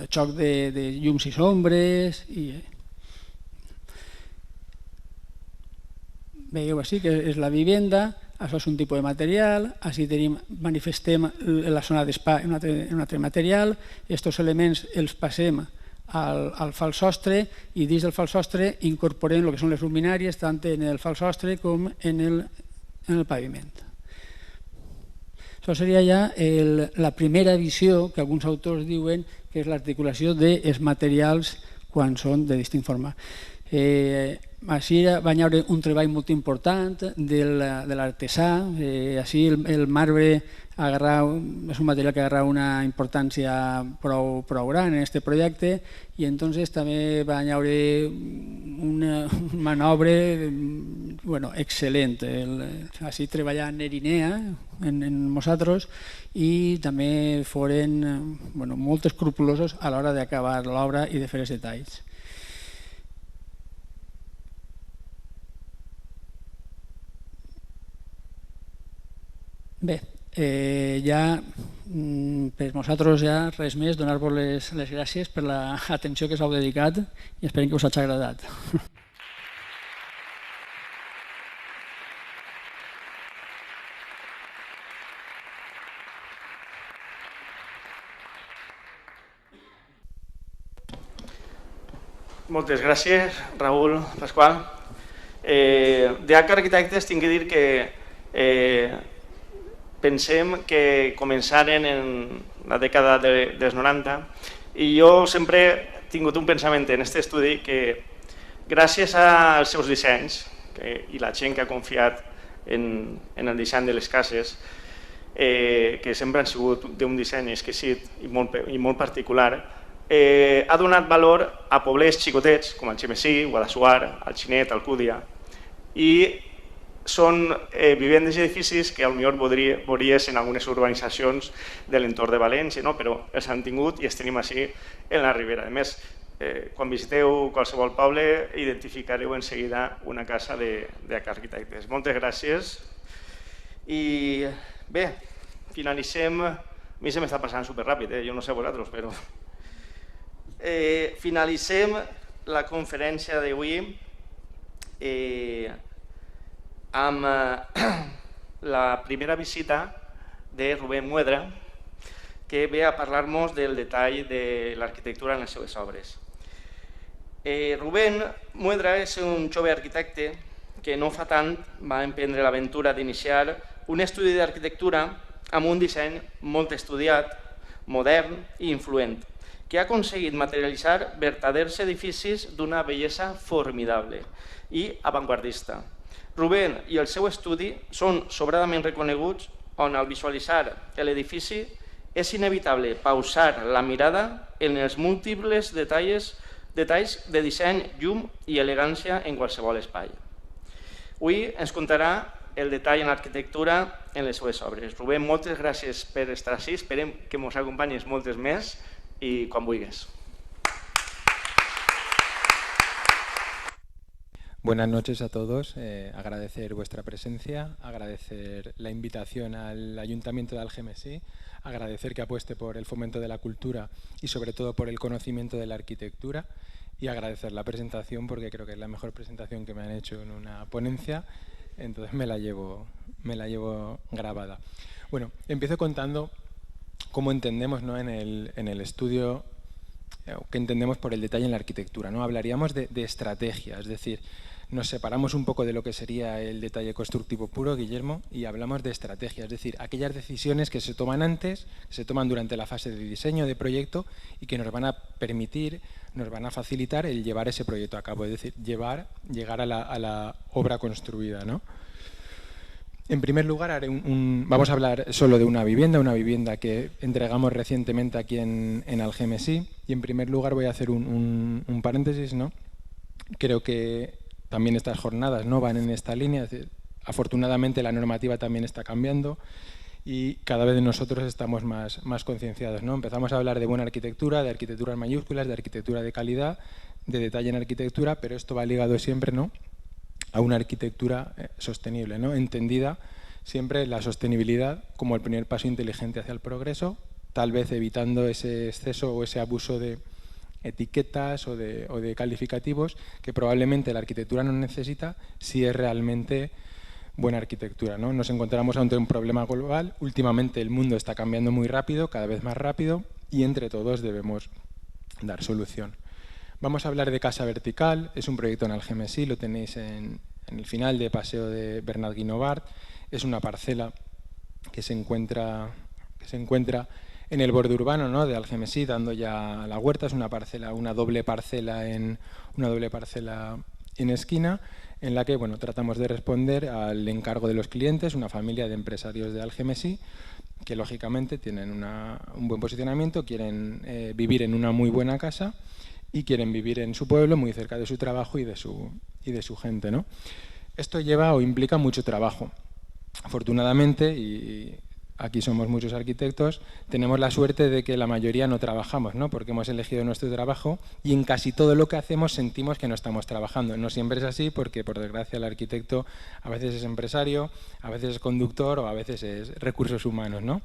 xoc de llums i sombres. Veieu així que és la vivenda, això és un tipus de material, així manifestem la zona d'espai en un altre material, aquests elements els passem al fals sostre i dins del fals sostre incorporem el que són les luminàries tant en el fals sostre com en el paviment. Això seria ja la primera visió que alguns autors diuen que és l'articulació dels materials quan són de distint forma. Així va haver un treball molt important de l'artesà, així el marbre és un material que agarra una importància prou gran en aquest projecte i entonces també va haver una manobra excel·lent. Així treballar en Erinea, en nosaltres, i també foren molt escrupulosos a l'hora d'acabar l'obra i de fer els detalls. Bé, ja per nosaltres ja res més, donar-vos les gràcies per l'atenció que s'heu dedicat i esperem que us hagi agradat. Moltes gràcies, Raül, Pasqual. DH Arquitectes tinc que dir que pensem que començaren en la dècada dels 90 i jo sempre he tingut un pensament en aquest estudi que gràcies als seus dissenys i la gent que ha confiat en el disseny de les cases, que sempre han sigut d'un disseny exquisit i molt particular, ha donat valor a poblets xicotets com Algemesí, Guadassuar, Alginet, Alcúdia, i són vivendes i edificis que potser veuries en algunes urbanitzacions de l'entorn de València, però els han tingut i els tenim així en la Ribera. A més, quan visiteu qualsevol poble identificareu en seguida una casa d'H Arquitectes. Moltes gràcies. I bé, finalitzem. A mi se m'està passant superràpid, jo no sé vosaltres, però... Finalitzem la conferència d'avui amb la primera visita de Rubén Muedra, que ve a parlar-nos del detall de l'arquitectura en les seves obres. Rubén Muedra és un jove arquitecte que no fa tant va emprendre l'aventura d'iniciar un estudi d'arquitectura amb un disseny molt estudiat, modern i influent, que ha aconseguit materialitzar verdaders edificis d'una bellesa formidable i avantguardista. Rubén i el seu estudi són sobradament reconeguts on al visualitzar l'edifici és inevitable pausar la mirada en els múltiples detalls de disseny, llum i elegància en qualsevol espai. Avui ens contarà el detall en l'arquitectura en les seves obres. Rubén, moltes gràcies per estar així, esperem que ens acompanyis moltes més i quan vulguis. Buenas noches a todos, agradecer vuestra presencia, agradecer la invitación al Ayuntamiento de Algemesí, agradecer que apueste por el fomento de la cultura y sobre todo por el conocimiento de la arquitectura y agradecer la presentación porque creo que es la mejor presentación que me han hecho en una ponencia, entonces me la llevo grabada. Bueno, empiezo contando cómo entendemos, ¿no?, en el estudio, qué entendemos por el detalle en la arquitectura, ¿no? Hablaríamos de estrategia, es decir, nos separamos un poco de lo que sería el detalle constructivo puro, Guillermo, y hablamos de estrategia, es decir, aquellas decisiones que se toman antes, se toman durante la fase de diseño, de proyecto, y que nos van a permitir, nos van a facilitar el llevar ese proyecto a cabo, es decir, llegar a la obra construida, ¿no? En primer lugar, vamos a hablar solo de una vivienda que entregamos recientemente aquí en Algemesí, y en primer lugar voy a hacer un paréntesis, ¿no? Creo que también estas jornadas no van en esta línea, es decir, afortunadamente la normativa también está cambiando y cada vez nosotros estamos más concienciados, ¿no? Empezamos a hablar de buena arquitectura, de arquitecturas mayúsculas, de arquitectura de calidad, de detalle en arquitectura, pero esto va ligado siempre, ¿no?, a una arquitectura sostenible, ¿no?, entendida siempre la sostenibilidad como el primer paso inteligente hacia el progreso, tal vez evitando ese exceso o ese abuso de etiquetas o de calificativos que probablemente la arquitectura no necesita si es realmente buena arquitectura, ¿no? Nos encontramos ante un problema global. Últimamente el mundo está cambiando muy rápido, cada vez más rápido, y entre todos debemos dar solución. Vamos a hablar de Casa Vertical. Es un proyecto en Algemesí, lo tenéis en el final de Paseo de Bernat Guinovart. Es una parcela que se encuentra en el borde urbano, ¿no?, de Algemesí, dando ya a la huerta. Es una parcela, una doble parcela en esquina, en la que, bueno, tratamos de responder al encargo de los clientes, una familia de empresarios de Algemesí, que lógicamente tienen un buen posicionamiento, quieren vivir en una muy buena casa y quieren vivir en su pueblo, muy cerca de su trabajo y de su gente, ¿no? Esto lleva o implica mucho trabajo. Afortunadamente, y aquí somos muchos arquitectos, tenemos la suerte de que la mayoría no trabajamos, ¿no?, porque hemos elegido nuestro trabajo y en casi todo lo que hacemos sentimos que no estamos trabajando. No siempre es así porque, por desgracia, el arquitecto a veces es empresario, a veces es conductor o a veces es recursos humanos, ¿no?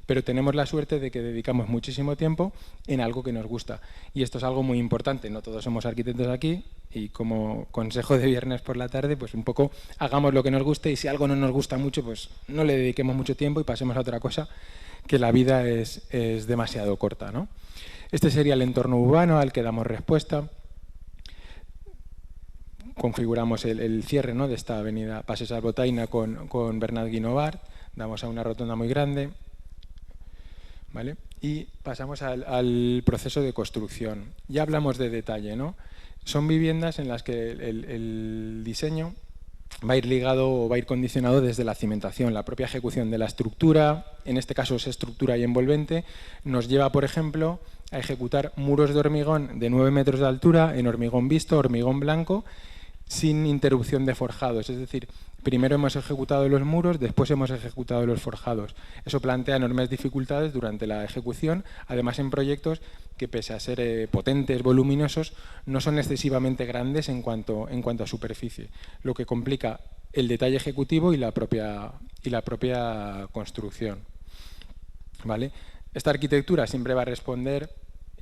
Pero tenemos la suerte de que dedicamos muchísimo tiempo en algo que nos gusta. Y esto es algo muy importante. No todos somos arquitectos aquí y como consejo de viernes por la tarde, pues un poco hagamos lo que nos guste y si algo no nos gusta mucho, pues no le dediquemos mucho tiempo y pasemos a otra cosa, que la vida es demasiado corta, ¿no? Este sería el entorno urbano al que damos respuesta. Configuramos el cierre, ¿no?, de esta avenida Paseo Salvotaina con Bernat Guinovart. Damos a una rotonda muy grande. ¿Vale? Y pasamos al proceso de construcción. Ya hablamos de detalle, ¿no? Son viviendas en las que el diseño va a ir ligado o va a ir condicionado desde la cimentación. La propia ejecución de la estructura, en este caso es estructura y envolvente, nos lleva, por ejemplo, a ejecutar muros de hormigón de 9 metros de altura en hormigón visto, hormigón blanco, sin interrupción de forjados. Es decir, primero hemos ejecutado los muros, después hemos ejecutado los forjados. Eso plantea enormes dificultades durante la ejecución, además en proyectos que, pese a ser potentes, voluminosos, no son excesivamente grandes en cuanto a superficie, lo que complica el detalle ejecutivo y la propia construcción. ¿Vale? Esta arquitectura siempre va a responder,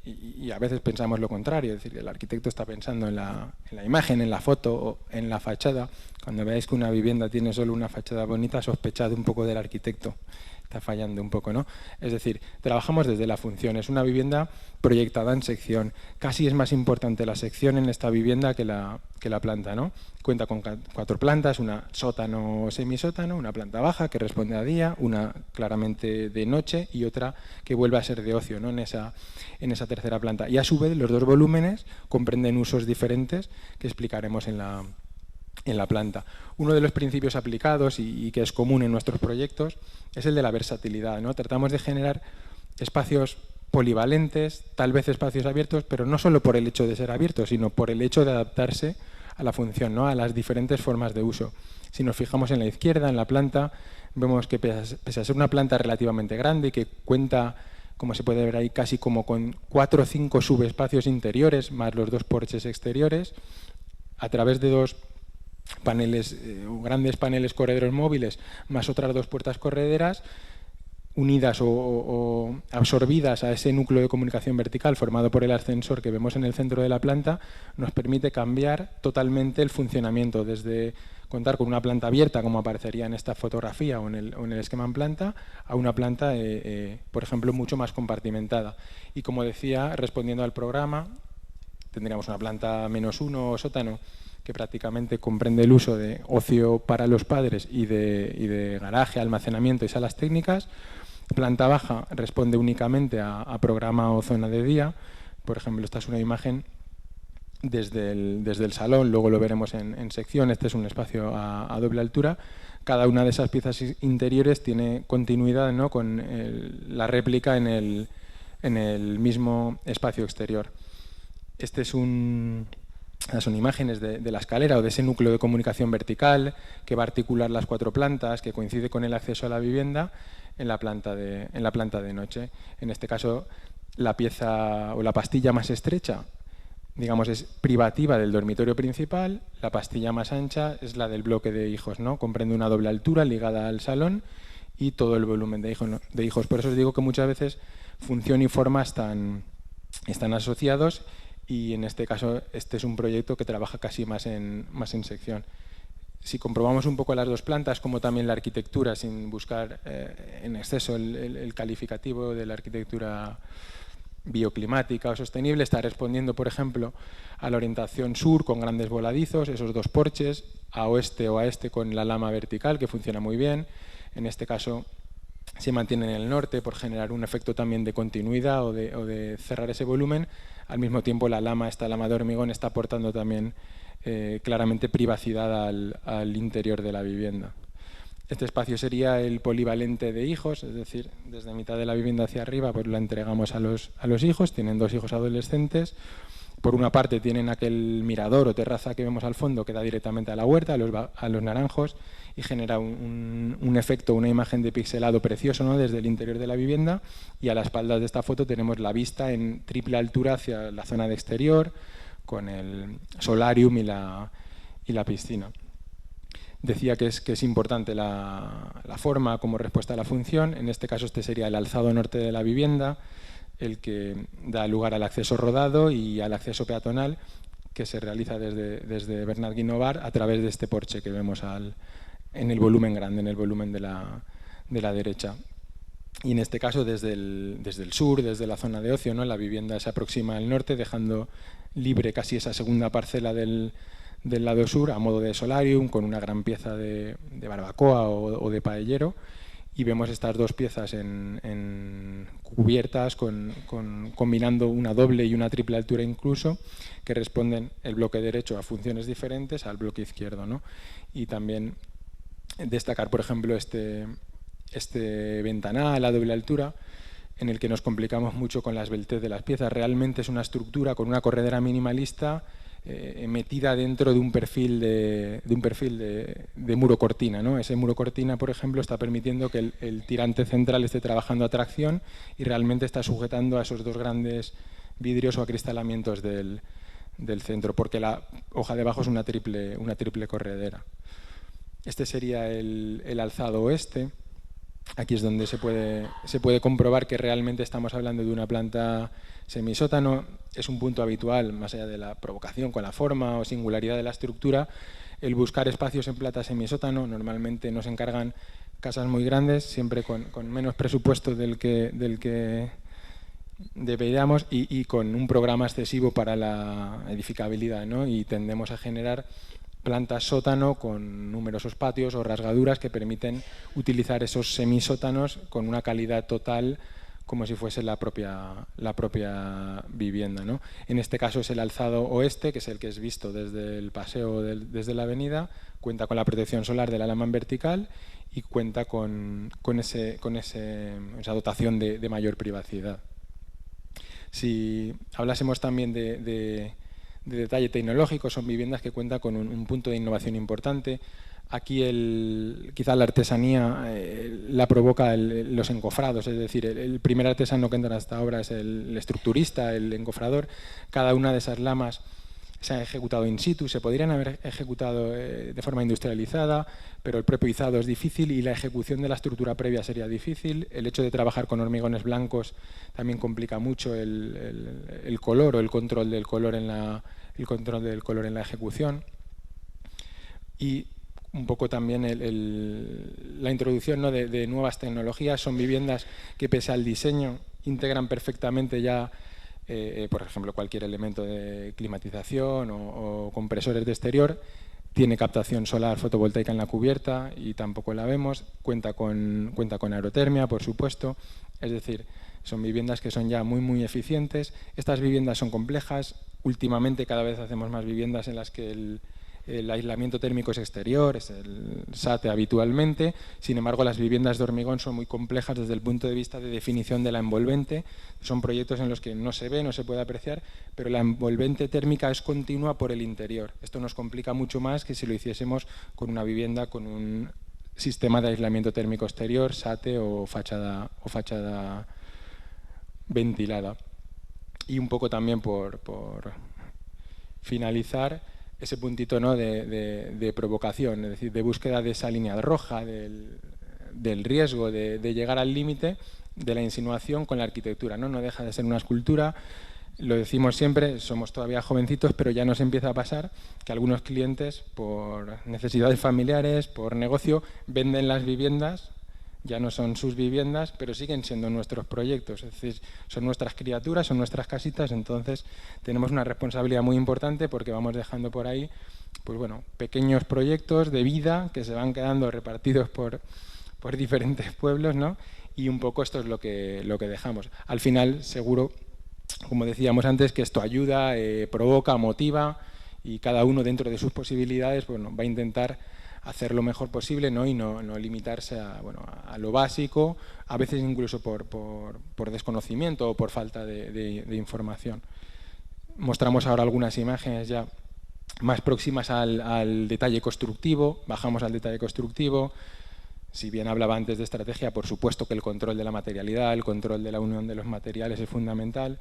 y a veces pensamos lo contrario, es decir, que el arquitecto está pensando en la imagen, en la foto o en la fachada. Cuando veáis que una vivienda tiene solo una fachada bonita, sospechad un poco del arquitecto. Está fallando un poco, ¿no? Es decir, trabajamos desde la función. Es una vivienda proyectada en sección. Casi es más importante la sección en esta vivienda que la planta, ¿no? Cuenta con 4 plantas, una sótano o semisótano, una planta baja que responde a día, una claramente de noche y otra que vuelve a ser de ocio, ¿no?, en esa tercera planta. Y a su vez los dos volúmenes comprenden usos diferentes que explicaremos en la planta. Uno de los principios aplicados y que es común en nuestros proyectos es el de la versatilidad, ¿no? Tratamos de generar espacios polivalentes, tal vez espacios abiertos, pero no solo por el hecho de ser abiertos, sino por el hecho de adaptarse a la función, ¿no?, a las diferentes formas de uso. Si nos fijamos en la izquierda, en la planta, vemos que pese a ser una planta relativamente grande y que cuenta, como se puede ver ahí, casi como con 4 o 5 subespacios interiores, más los 2 porches exteriores, a través de 2 paneles, grandes paneles correderos móviles, más otras 2 puertas correderas, unidas o absorbidas a ese núcleo de comunicación vertical formado por el ascensor que vemos en el centro de la planta, nos permite cambiar totalmente el funcionamiento, desde contar con una planta abierta, como aparecería en esta fotografía o en el esquema en planta, a una planta, por ejemplo, mucho más compartimentada. Y como decía, respondiendo al programa, tendríamos una planta -1 sótano, que prácticamente comprende el uso de ocio para los padres y de garaje, almacenamiento y salas técnicas. Planta baja responde únicamente a programa o zona de día. Por ejemplo, esta es una imagen desde el salón, luego lo veremos en sección. Este es un espacio a doble altura. Cada una de esas piezas interiores tiene continuidad, ¿no?, con la réplica en el mismo espacio exterior. Son imágenes de la escalera o de ese núcleo de comunicación vertical que va a articular las 4 plantas, que coincide con el acceso a la vivienda en la planta de noche. En este caso, la pieza o la pastilla más estrecha, digamos, es privativa del dormitorio principal. La pastilla más ancha es la del bloque de hijos, ¿no? Comprende una doble altura ligada al salón y todo el volumen de hijos. Por eso os digo que muchas veces función y forma están asociados. Y en este caso, este es un proyecto que trabaja casi más en sección. si comprobamos un poco las dos plantas, como también la arquitectura, sin buscar en exceso el calificativo de la arquitectura bioclimática o sostenible, está respondiendo, por ejemplo, a la orientación sur con grandes voladizos, esos dos porches, a oeste o a este con la lama vertical, que funciona muy bien. En este caso se mantiene en el norte por generar un efecto también de continuidad o de cerrar ese volumen. Al mismo tiempo esta lama de hormigón está aportando también claramente privacidad al interior de la vivienda. Este espacio sería el polivalente de hijos, es decir, desde mitad de la vivienda hacia arriba pues la entregamos a los hijos, tienen 2 hijos adolescentes. Por una parte tienen aquel mirador o terraza que vemos al fondo que da directamente a la huerta, a los naranjos, y genera un efecto, una imagen de pixelado precioso, ¿no?, desde el interior de la vivienda. Y a la espalda de esta foto tenemos la vista en triple altura hacia la zona de exterior, con el solarium y la piscina. Decía que es importante la forma como respuesta a la función. En este caso este sería el alzado norte de la vivienda, el que da lugar al acceso rodado y al acceso peatonal que se realiza desde Bernat Guinovar a través de este porche que vemos en el volumen grande, en el volumen de la derecha. Y en este caso desde el sur, desde la zona de ocio, ¿no?, la vivienda se aproxima al norte, dejando libre casi esa segunda parcela del lado sur a modo de solarium, con una gran pieza de barbacoa o de paellero. Y vemos estas 2 piezas en cubiertas, combinando una doble y una triple altura incluso, que responden el bloque derecho a funciones diferentes al bloque izquierdo, ¿no? Y también destacar, por ejemplo, este ventanal a doble altura, en el que nos complicamos mucho con la esbeltez de las piezas. Realmente es una estructura con una corredera minimalista metida dentro de un perfil de muro cortina, ¿no? Ese muro cortina, por ejemplo, está permitiendo que el tirante central esté trabajando a tracción y realmente está sujetando a esos 2 grandes vidrios o acristalamientos del centro, porque la hoja de abajo es una triple corredera. Este sería el alzado oeste. Aquí es donde se puede comprobar que realmente estamos hablando de una planta semisótano. Es un punto habitual, más allá de la provocación con la forma o singularidad de la estructura, el buscar espacios en planta semisótano. Normalmente nos encargan casas muy grandes, siempre con menos presupuesto del que deberíamos y con un programa excesivo para la edificabilidad, ¿no? Y tendemos a generar plantas sótano con numerosos patios o rasgaduras que permiten utilizar esos semisótanos con una calidad total como si fuese la propia vivienda, ¿no? En este caso es el alzado oeste, que es el que es visto desde el paseo, desde la avenida, cuenta con la protección solar de la lama en vertical y cuenta con esa dotación de mayor privacidad. Si hablásemos también de detalle tecnológico, son viviendas que cuentan con un punto de innovación importante. Aquí quizá la artesanía la provoca los encofrados, es decir, el primer artesano que entra a esta obra es el estructurista, el encofrador. Cada una de esas lamas se ha ejecutado in situ, se podrían haber ejecutado de forma industrializada, pero el propio izado es difícil y la ejecución de la estructura previa sería difícil. El hecho de trabajar con hormigones blancos también complica mucho el color o el control del color en la ejecución. Y un poco también la introducción, ¿no?, de nuevas tecnologías. Son viviendas que, pese al diseño, integran perfectamente ya, por ejemplo, cualquier elemento de climatización o compresores de exterior. Tiene captación solar fotovoltaica en la cubierta y tampoco la vemos. Cuenta con aerotermia, por supuesto. Es decir, son viviendas que son ya muy, muy eficientes. Estas viviendas son complejas. Últimamente cada vez hacemos más viviendas en las que el aislamiento térmico es exterior, es el SATE habitualmente. Sin embargo, las viviendas de hormigón son muy complejas desde el punto de vista de definición de la envolvente. Son proyectos en los que no se ve, no se puede apreciar, pero la envolvente térmica es continua por el interior. Esto nos complica mucho más que si lo hiciésemos con una vivienda con un sistema de aislamiento térmico exterior, SATE o fachada ventilada. Y un poco también por finalizar, ese puntito, ¿no?, de provocación, es decir, de búsqueda de esa línea roja, del riesgo de llegar al límite de la insinuación con la arquitectura, ¿no? No deja de ser una escultura lo decimos siempre, somos todavía jovencitos, pero ya nos empieza a pasar que algunos clientes, por necesidades familiares, por negocio, venden las viviendas, ya no son sus viviendas, pero siguen siendo nuestros proyectos, es decir, son nuestras criaturas, son nuestras casitas, entonces tenemos una responsabilidad muy importante porque vamos dejando por ahí, pues bueno, pequeños proyectos de vida que se van quedando repartidos por diferentes pueblos, ¿no? Y un poco esto es lo que dejamos. Al final, seguro, como decíamos antes, que esto ayuda, provoca, motiva y cada uno dentro de sus posibilidades, bueno, va a intentar hacer lo mejor posible, ¿no? Y no limitarse a lo básico, a veces incluso por desconocimiento o por falta de información. Mostramos ahora algunas imágenes ya más próximas al detalle constructivo, bajamos al detalle constructivo. Si bien hablaba antes de estrategia, por supuesto que el control de la materialidad, el control de la unión de los materiales es fundamental.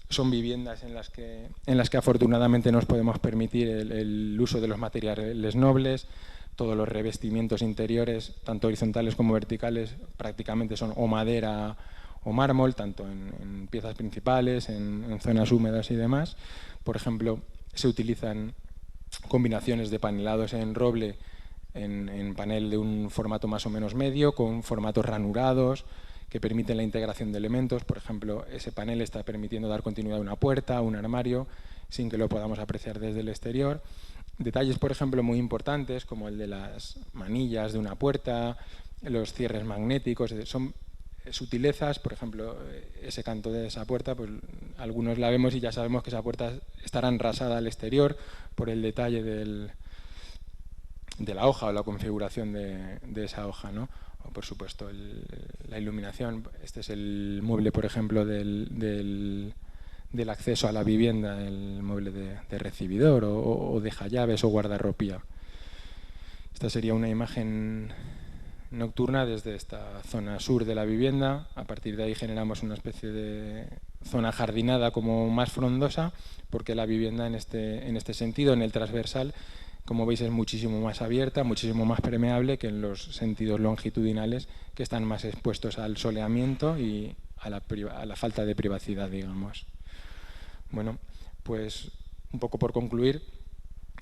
Son viviendas en las que afortunadamente nos podemos permitir el uso de los materiales nobles. Todos los revestimientos interiores, tanto horizontales como verticales, prácticamente son o madera o mármol, tanto en piezas principales, en zonas húmedas y demás. Por ejemplo, se utilizan combinaciones de panelados en roble en panel de un formato más o menos medio, con formatos ranurados que permiten la integración de elementos. Por ejemplo, ese panel está permitiendo dar continuidad a una puerta, a un armario, sin que lo podamos apreciar desde el exterior. Detalles, por ejemplo, muy importantes, como el de las manillas de una puerta, los cierres magnéticos, son sutilezas. Por ejemplo, ese canto de esa puerta, pues algunos la vemos y ya sabemos que esa puerta estará enrasada al exterior por el detalle de la hoja o la configuración de esa hoja, ¿no? O, por supuesto, la iluminación. Este es el mueble, por ejemplo, del acceso a la vivienda, el mueble de recibidor o deja llaves o guardarropía. Esta sería una imagen nocturna desde esta zona sur de la vivienda. A partir de ahí generamos una especie de zona jardinada como más frondosa, porque la vivienda en este sentido, en el transversal, como veis, es muchísimo más abierta, muchísimo más permeable que en los sentidos longitudinales, que están más expuestos al soleamiento y a la falta de privacidad, digamos. Bueno, pues un poco por concluir,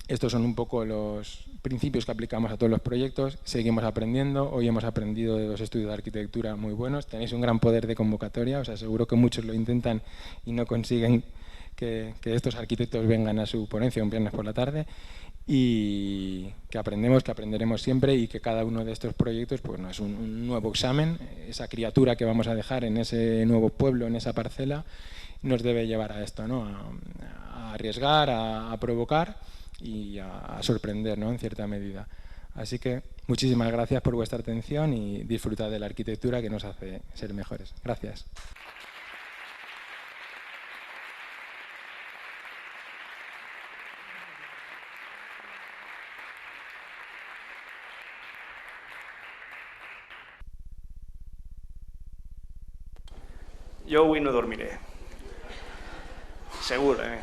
estos son un poco los principios que aplicamos a todos los proyectos. Seguimos aprendiendo. Hoy hemos aprendido de 2 estudios de arquitectura muy buenos. Tenéis un gran poder de convocatoria. Os aseguro que muchos lo intentan y no consiguen que estos arquitectos vengan a su ponencia un viernes por la tarde. Y que aprendemos, que aprenderemos siempre, y que cada uno de estos proyectos pues, no es un nuevo examen. Esa criatura que vamos a dejar en ese nuevo pueblo, en esa parcela, nos debe llevar a esto, ¿no? A arriesgar, a provocar y a sorprender, ¿no? En cierta medida. Así que muchísimas gracias por vuestra atención y disfrutad de la arquitectura que nos hace ser mejores. Gracias. Yo hoy no dormiré. Seguro, ¿eh?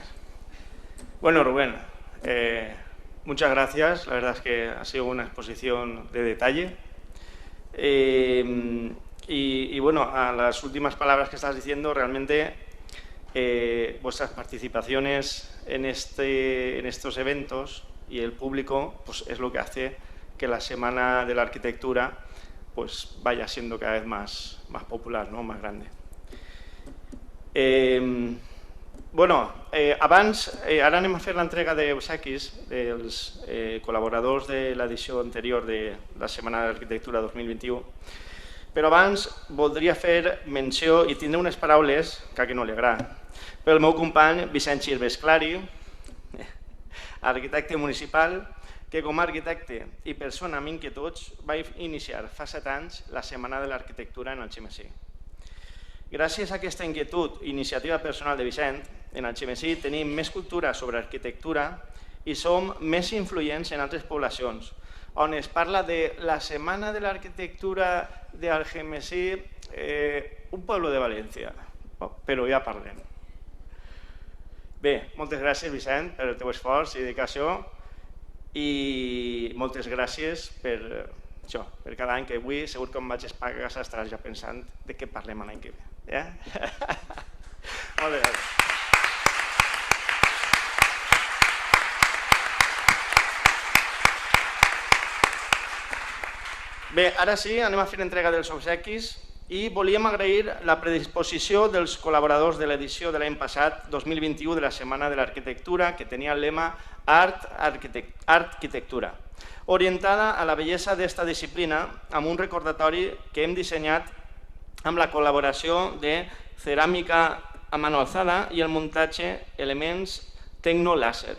Bueno, Rubén, muchas gracias. La verdad es que ha sido una exposición de detalle. Y bueno, a las últimas palabras que estás diciendo, realmente vuestras participaciones en estos eventos y el público pues, es lo que hace que la Semana de la Arquitectura pues, vaya siendo cada vez más popular, ¿no? Más grande. Bueno, abans, ara anem a fer l'entrega d'obsequis dels col·laboradors de l'edició anterior de la Setmana de l'Arquitectura 2021, però abans voldria fer menció i tindre unes paraules que no li agrada pel meu company Vicent Xirvés Clari, arquitecte municipal, que com a arquitecte i persona amb inquietuds va iniciar fa 7 anys la Setmana de l'Arquitectura en el Xemesí. Gràcies a aquesta inquietud i iniciativa personal de Vicent, en el Xemesí tenim més cultura sobre arquitectura i som més influents en altres poblacions, on es parla de la Setmana de l'Arquitectura del Xemesí, un poble de València, però ja parlem. Bé, moltes gràcies, Vicent, per el teu esforç i dedicació i moltes gràcies per això, per cada any que vull, segur que em vaig a casa estaràs ja pensant de què parlem l'any que ve. Moltes gràcies. Bé, ara sí, anem a fer entrega dels obsequis i volíem agrair la predisposició dels col·laboradors de l'edició de l'any passat, 2021, de la Setmana de l'Arquitectura, que tenia el lema Art Arquitectura, orientada a la bellesa d'esta disciplina amb un recordatori que hem dissenyat amb la col·laboració de ceràmica a mano alzada i el muntatge elements tecnolàser.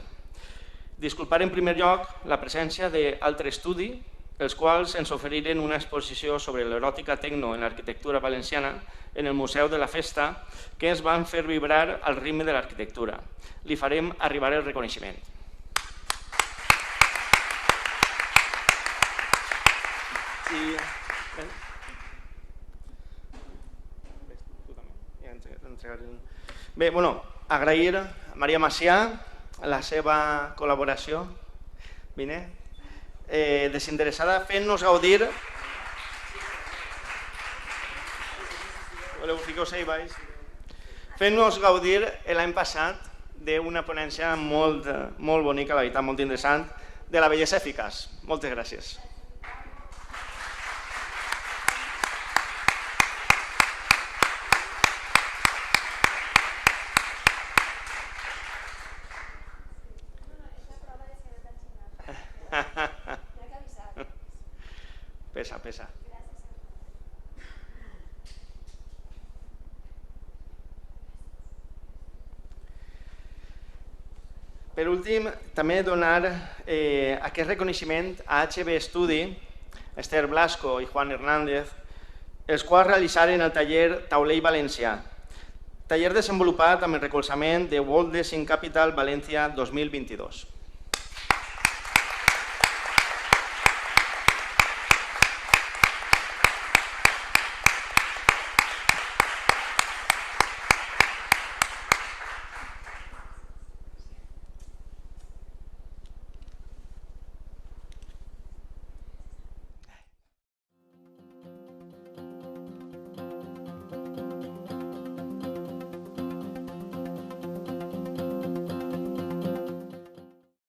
Disculpar en primer lloc la presència d'Altre Estudi, els quals ens oferiren una exposició sobre l'eròtica tecno en l'arquitectura valenciana en el Museu de la Festa, que ens van fer vibrar al ritme de l'arquitectura. Li farem arribar el reconeixement. Bé, agrair a Maria Macià la seva col·laboració. Vine. Desinteressada, fent-nos gaudir... Voleu ficar-vos ahí baix? Fent-nos gaudir l'any passat d'una ponència molt bonica, la veritat, molt interessant, de la bellesa eficaç. Moltes gràcies. Pesa. Per últim, també donar aquest reconeixement a HB Studi, Esther Blasco i Juan Hernández, els quals realitzaren el taller Taulell Valencià, taller desenvolupat amb el recolzament de World Design Capital València 2022.